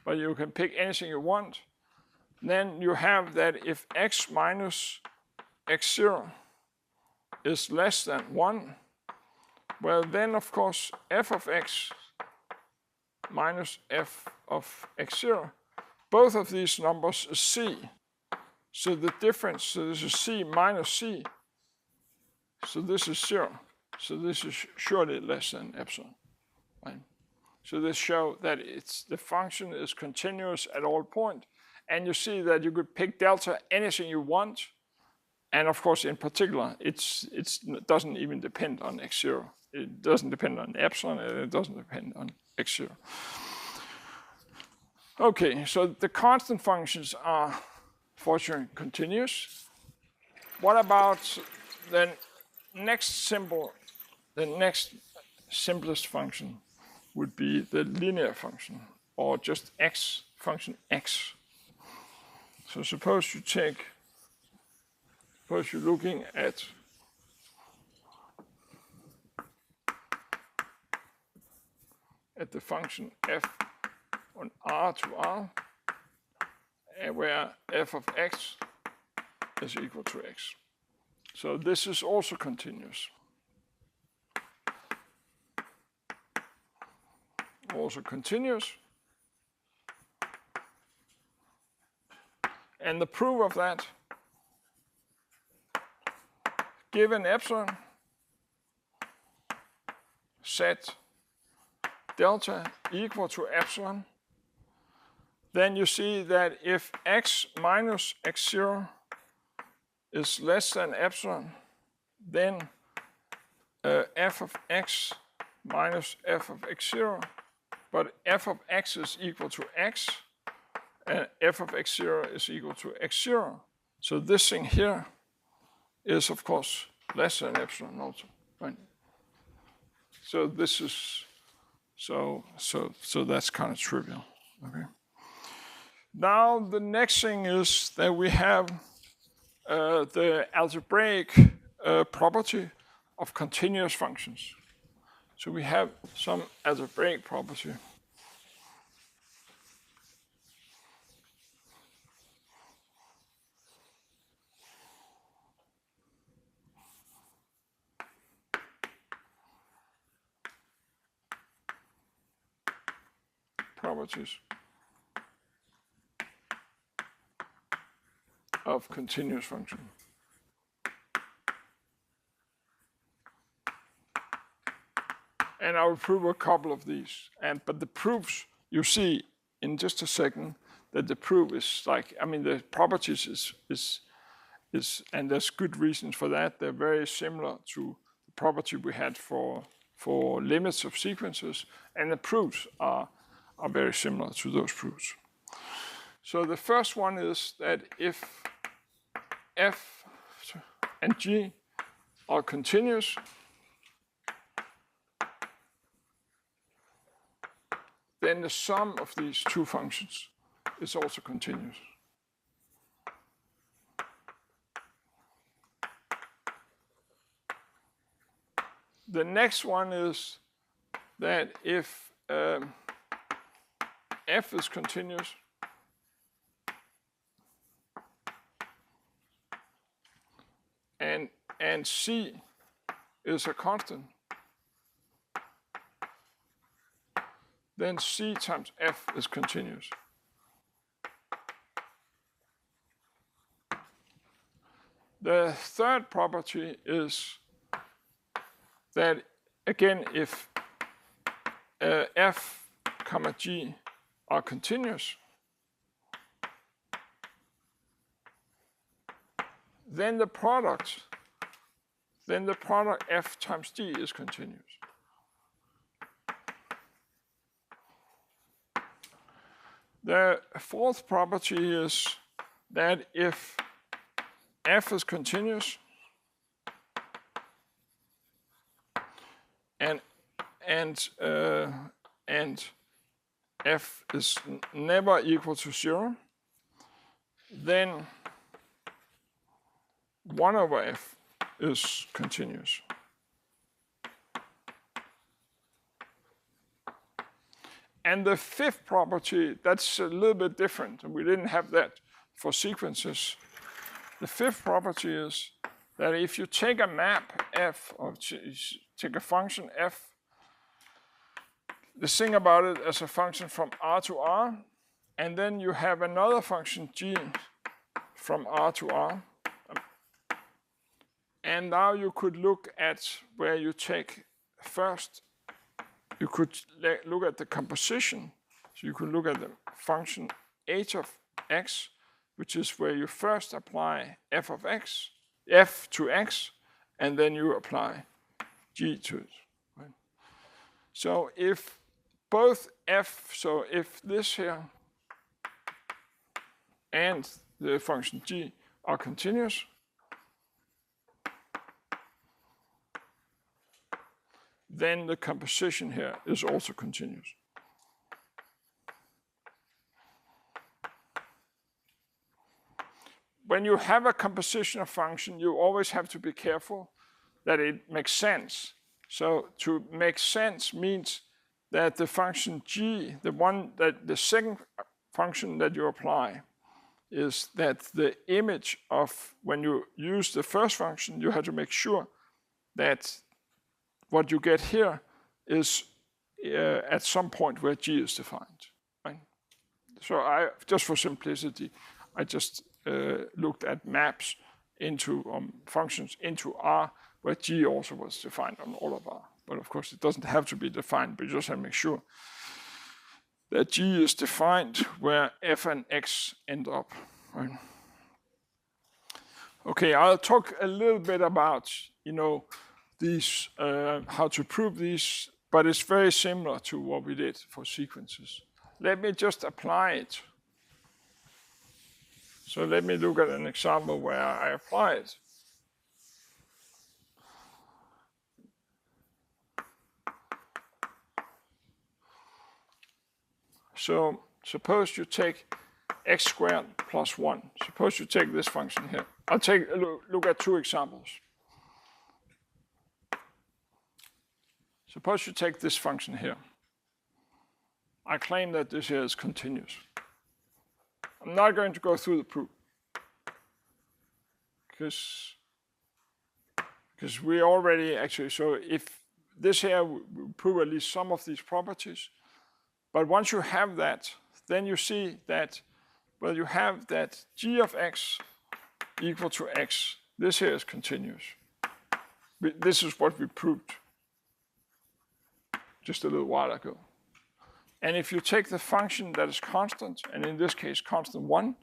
Speaker 1: but you can pick anything you want. Then you have that if x minus x0 is less than 1, well then of course f of x minus f of x0, both of these numbers is c. So the difference, so this is c minus c, so this is 0. So this is surely less than epsilon. Right? So this shows that the function is continuous at all points. And you see that you could pick delta anything you want. And of course, in particular, it doesn't even depend on x0. It doesn't depend on epsilon, and it doesn't depend on x0. Okay, so the constant functions are fortunately continuous. What about the next simplest function would be the linear function, or just x, function x. So suppose you're looking at the function f on R to R, where f of x is equal to x. So this is also continuous. Also continuous. And the proof of that, given epsilon, set delta equal to epsilon, then you see that if x minus x0 is less than epsilon, then f of x minus f of x0, but f of x is equal to x, and f of x0 is equal to x0. So this thing here is, of course, less than epsilon also, right? So this is, so that's kind of trivial, okay? Now the next thing is that we have the algebraic property of continuous functions. So we have some algebraic property. Properties of continuous function. And I will prove a couple of these. But the proofs, you see in just a second, that the proof is like, I mean, the properties is and there's good reasons for that. They're very similar to the property we had for limits of sequences, and the proofs are very similar to those proofs. So the first one is that if f and g are continuous, then the sum of these two functions is also continuous. The next one is that if f is continuous, and c is a constant, then c times f is continuous. The third property is that again, if f comma g are continuous, then the product f times g is continuous. The fourth property is that if f is continuous and f is never equal to 0, then 1 over f is continuous. And the fifth property, that's a little bit different, and we didn't have that for sequences. The fifth property is that if you take a map f, or take a function f, the thing about it as a function from R to R, and then you have another function g from R to R. And now you could look at where you take first, you could look at the composition. So you could look at the function h of x, which is where you first apply f of x, f to x, and then you apply g to it. Right? So if both f, so if this here and the function g are continuous, then the composition here is also continuous. When you have a composition of function, you always have to be careful that it makes sense. So to make sense means that the function g, the second function that you apply, is that the image of, when you use the first function, you have to make sure that what you get here is at some point where g is defined. Right? So just for simplicity, I just looked at maps into functions into R, where g also was defined on all of R. But of course, it doesn't have to be defined, but you just have to make sure that g is defined where f and x end up. Right? Okay, I'll talk a little bit about, these, how to prove these, but it's very similar to what we did for sequences. Let me just apply it. So let me look at an example where I apply it. So suppose you take x squared plus 1. Suppose you take this function here. I'll take a look at two examples. Suppose you take this function here. I claim that this here is continuous. I'm not going to go through the proof, because we already actually, so if this here, we prove at least some of these properties, but once you have that, then you see that, well, you have that g of x equal to x. This here is continuous. This is what we proved just a little while ago. And if you take the function that is constant, and in this case constant 1,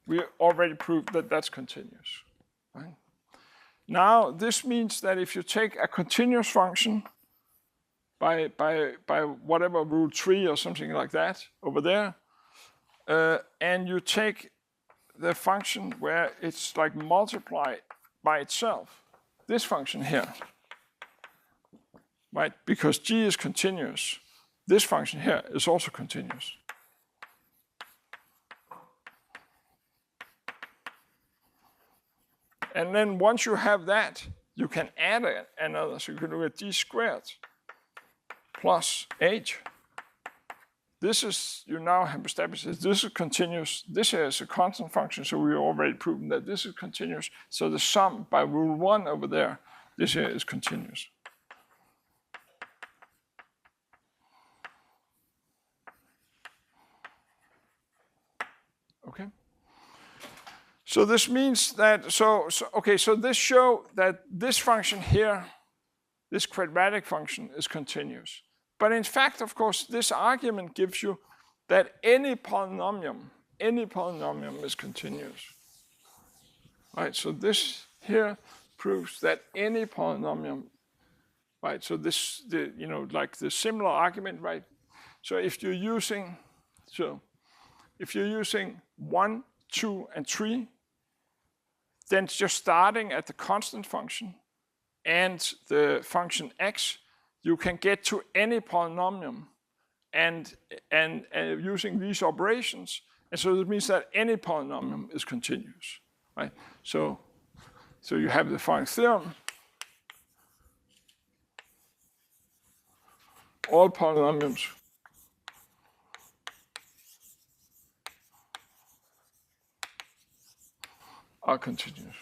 Speaker 1: we already proved that that's continuous. Right? Now this means that if you take a continuous function by whatever rule 3 or something like that over there, and you take the function where it's like multiplied by itself, this function here, right? Because g is continuous, this function here is also continuous. And then once you have that, you can add another. So you can look at g squared plus h. This is, you now have established that this is continuous. This is a constant function, so we already proven that this is continuous. So the sum by rule 1 over there, this here is continuous. Okay. So this means that, so this shows that this function here this quadratic function is continuous. But in fact, of course, this argument gives you that any polynomial is continuous. Right, so this here proves that any polynomial, right? So this, like the similar argument, right? So if you're using 1, 2, and 3, then just starting at the constant function and the function x, you can get to any polynomial and using these operations. And so it means that any polynomial is continuous, right? So you have the following theorem. All polynomials are continuous.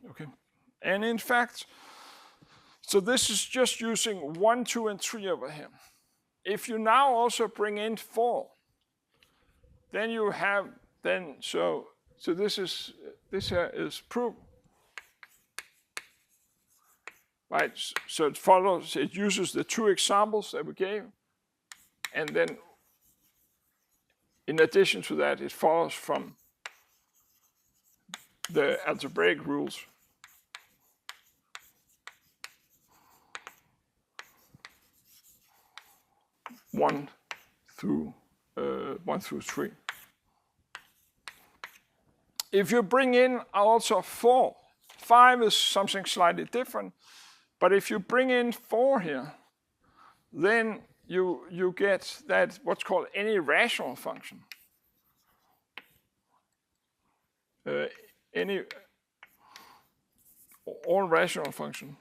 Speaker 1: Okay, and in fact, so this is just using 1, 2, and 3 over here. If you now also bring in 4, then you have so this here is proof. Right, so it uses the 2 examples that we gave, and then in addition to that, it follows from the algebraic rules. One through 3. If you bring in also 4, 5 is something slightly different, but if you bring in 4 here, then you get that what's called any rational function. All rational function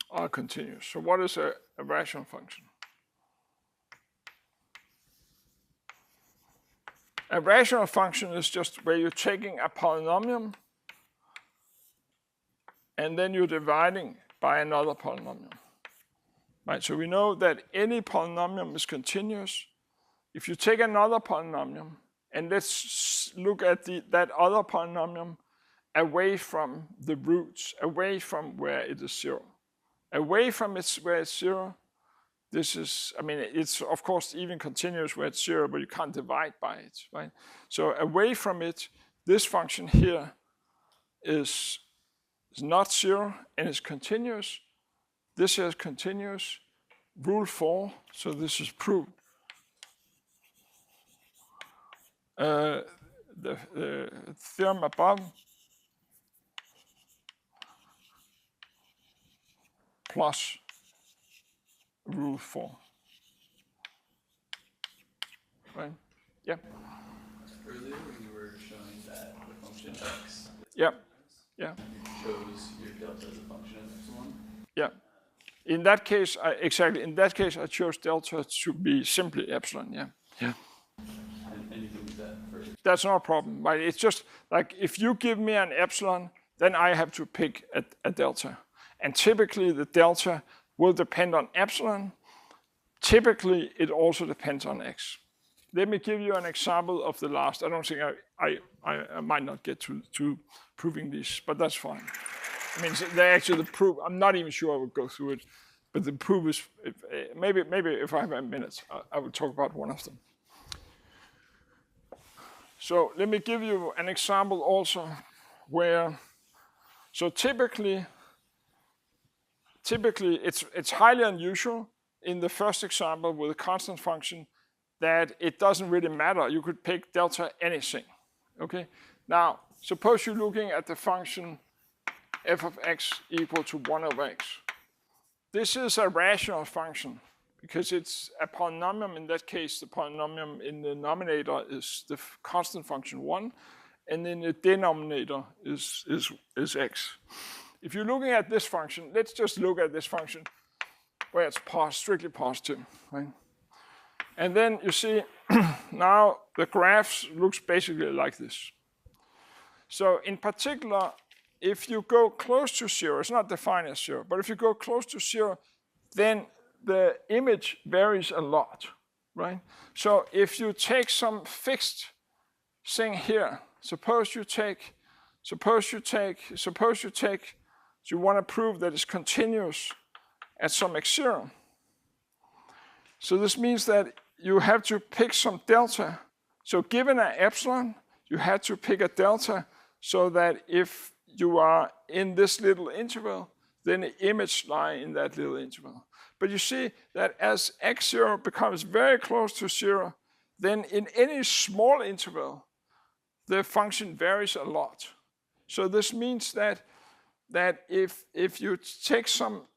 Speaker 1: are continuous. So what is a rational function? A rational function is just where you're taking a polynomial and then you're dividing by another polynomial. Right, so we know that any polynomial is continuous. If you take another polynomial, and let's look at that other polynomial away from the roots, away from where it is 0. Away from where it's 0, this is, it's of course even continuous where it's 0, but you can't divide by it, right? So away from it, this function here is not 0 and is continuous. This here is continuous. Rule 4, so this is proved. The theorem above plus rule 4. Right? Yeah.
Speaker 2: Earlier when you were showing that the function x.
Speaker 1: Yeah. Yeah.
Speaker 2: You chose your delta as a function of epsilon.
Speaker 1: Yeah. In that case, exactly. In that case, I chose delta to be simply epsilon. Yeah. Yeah.
Speaker 2: And you can do that for.
Speaker 1: That's not a problem. Right? It's just like if you give me an epsilon, then I have to pick a delta. And typically the delta will depend on epsilon. Typically it also depends on x. Let me give you an example of the last. I don't think I might not get to proving this, but that's fine. The proof, I'm not even sure I would go through it, but the proof is, maybe if I have a minute, I will talk about one of them. So let me give you an example also where, so typically it's highly unusual in the first example with a constant function that it doesn't really matter. You could pick delta anything, okay? Now, suppose you're looking at the function f of x equal to 1 over x. This is a rational function because it's a polynomial. In that case, the polynomial in the denominator is the constant function 1, and in the denominator is x. If you're looking at this function, let's just look at this function where it's strictly positive, right? And then you see now the graph looks basically like this. So in particular, if you go close to 0, it's not defined as 0, but if you go close to 0, then the image varies a lot, right? So if you take some fixed thing here, suppose you want to prove that it's continuous at some x0. So this means that you have to pick some delta. So given an epsilon, you have to pick a delta so that if you are in this little interval, then the image lies in that little interval. But you see that as x0 becomes very close to 0, then in any small interval, the function varies a lot. So this means that if you take some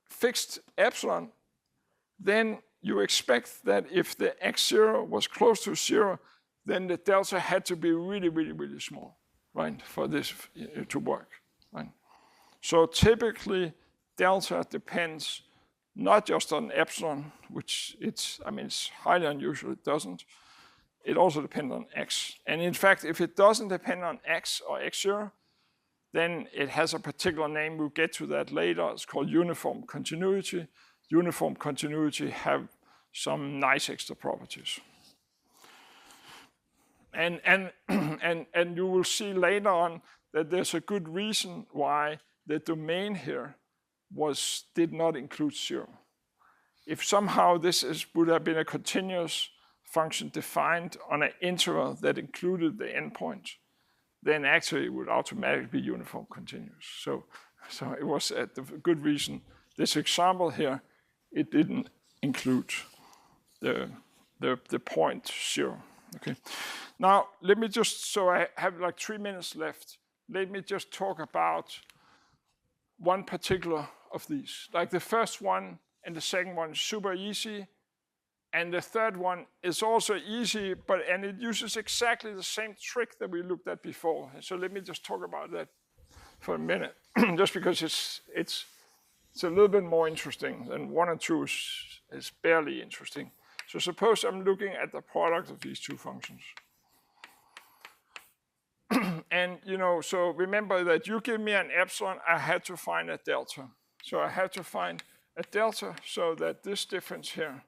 Speaker 1: fixed epsilon, then you expect that if the x0 was close to 0, then the delta had to be really, really, really small, right, for this to work, right? So typically, delta depends not just on epsilon, which it's highly unusual, it doesn't. It also depends on x. And in fact, if it doesn't depend on x or x0, then it has a particular name. We'll get to that later. It's called uniform continuity. Uniform continuity have some nice extra properties. And you will see later on that there's a good reason why the domain here did not include 0. If somehow this would have been a continuous function defined on an interval that included the endpoint, then actually it would automatically be uniform continuous. So it was at the good reason. This example here, it didn't include the point 0. Okay. Now let me just, so I have like 3 minutes left. Let me just talk about one particular of these. Like the first one and the second one is super easy. And the third one is also easy, and it uses exactly the same trick that we looked at before. So let me just talk about that for a minute, just because it's a little bit more interesting than 1 and 2 is barely interesting. So suppose I'm looking at the product of these two functions. And so remember that you give me an epsilon, I had to find a delta. So I have to find a delta so that this difference here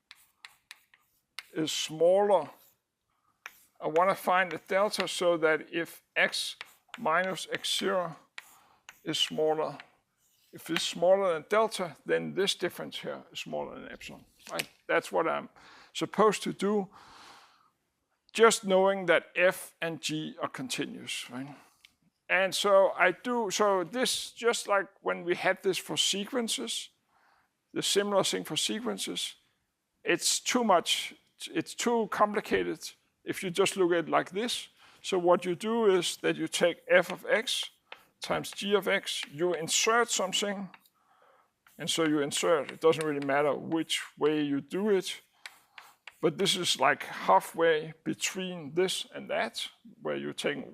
Speaker 1: is smaller. I want to find a delta so that if x minus x0 is smaller, if it's smaller than delta, then this difference here is smaller than epsilon, right? That's what I'm supposed to do, just knowing that f and g are continuous, right? And so so this, just like when we had this for sequences, the similar thing for sequences, it's too much. It's too complicated if you just look at it like this. So what you do is that you take f of x times g of x, you insert something, and so you insert. It doesn't really matter which way you do it, but this is like halfway between this and that, where you take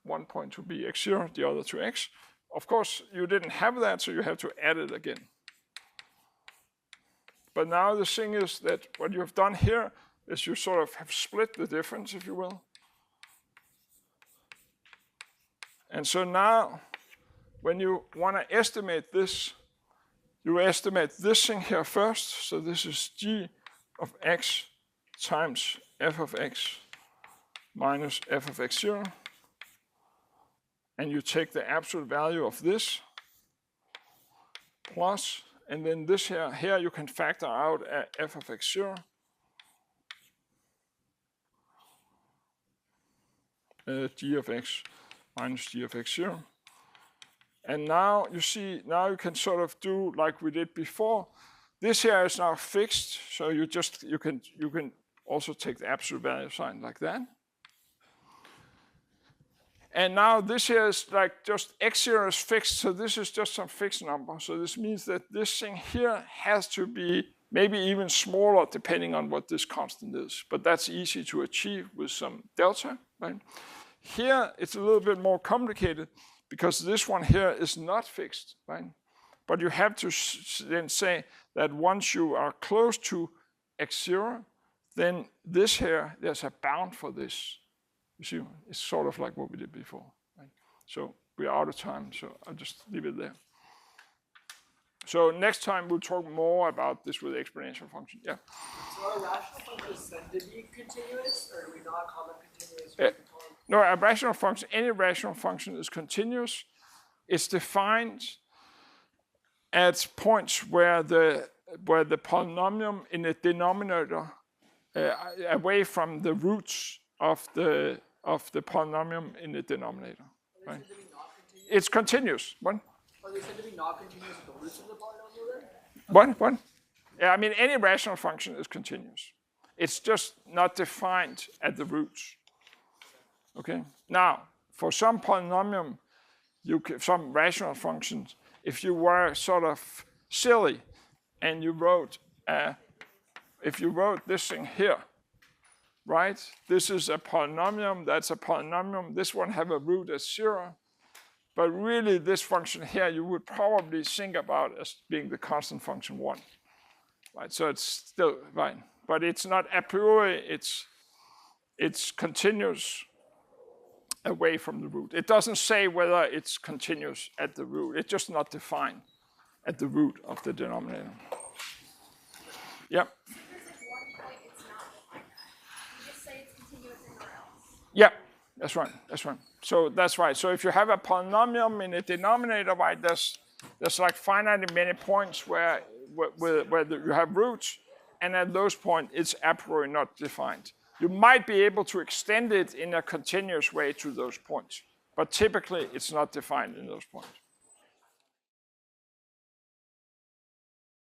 Speaker 1: one point to be x0, the other to x. Of course, you didn't have that, so you have to add it again. But now the thing is that what you have done here is you sort of have split the difference, if you will. And so now, when you want to estimate this, you estimate this thing here first. So this is g of x times f of x minus f of x0. And you take the absolute value of this plus, and then this here you can factor out f of x0. G of x minus g of x0. And now you see, now you can sort of do like we did before. This here is now fixed, so you can also take the absolute value sign like that. And now this here is like just x0 is fixed, so this is just some fixed number. So this means that this thing here has to be maybe even smaller depending on what this constant is. But that's easy to achieve with some delta, right? Here it's a little bit more complicated because this one here is not fixed, right? But you have to then say that once you are close to x0, then this here, there's a bound for this. You see, it's sort of like what we did before, right? So we are out of time, so I'll just leave it there. So next time we'll talk more about this with the exponential function. Yeah.
Speaker 3: So are rational functions said to be continuous, or do we not call them continuous?
Speaker 1: No, a rational function, any rational function is continuous. It's defined at points where the polynomial in the denominator away from the roots of the polynomial in the denominator. Right? It's continuous. What?
Speaker 3: Are they said to be not continuous with the roots of the polynomial then?
Speaker 1: What? Yeah, I mean any rational function is continuous. It's just not defined at the roots. Okay. Now, for some polynomial, some rational functions, if you were sort of silly and you wrote, if you wrote this thing here, right? This is a polynomial, that's a polynomial. This one have a root as 0. But really, this function here, you would probably think about as being the constant function 1. Right? So it's still right. But it's not a priori, it's continuous away from the root. It doesn't say whether it's continuous at the root. It's just not defined at the root of the denominator. Yeah. Yeah, that's right. That's right. So that's right. So if you have a polynomial in a denominator, right, there's like finitely many points where you have roots, and at those points it's a priori not defined. You might be able to extend it in a continuous way to those points, but typically it's not defined in those points.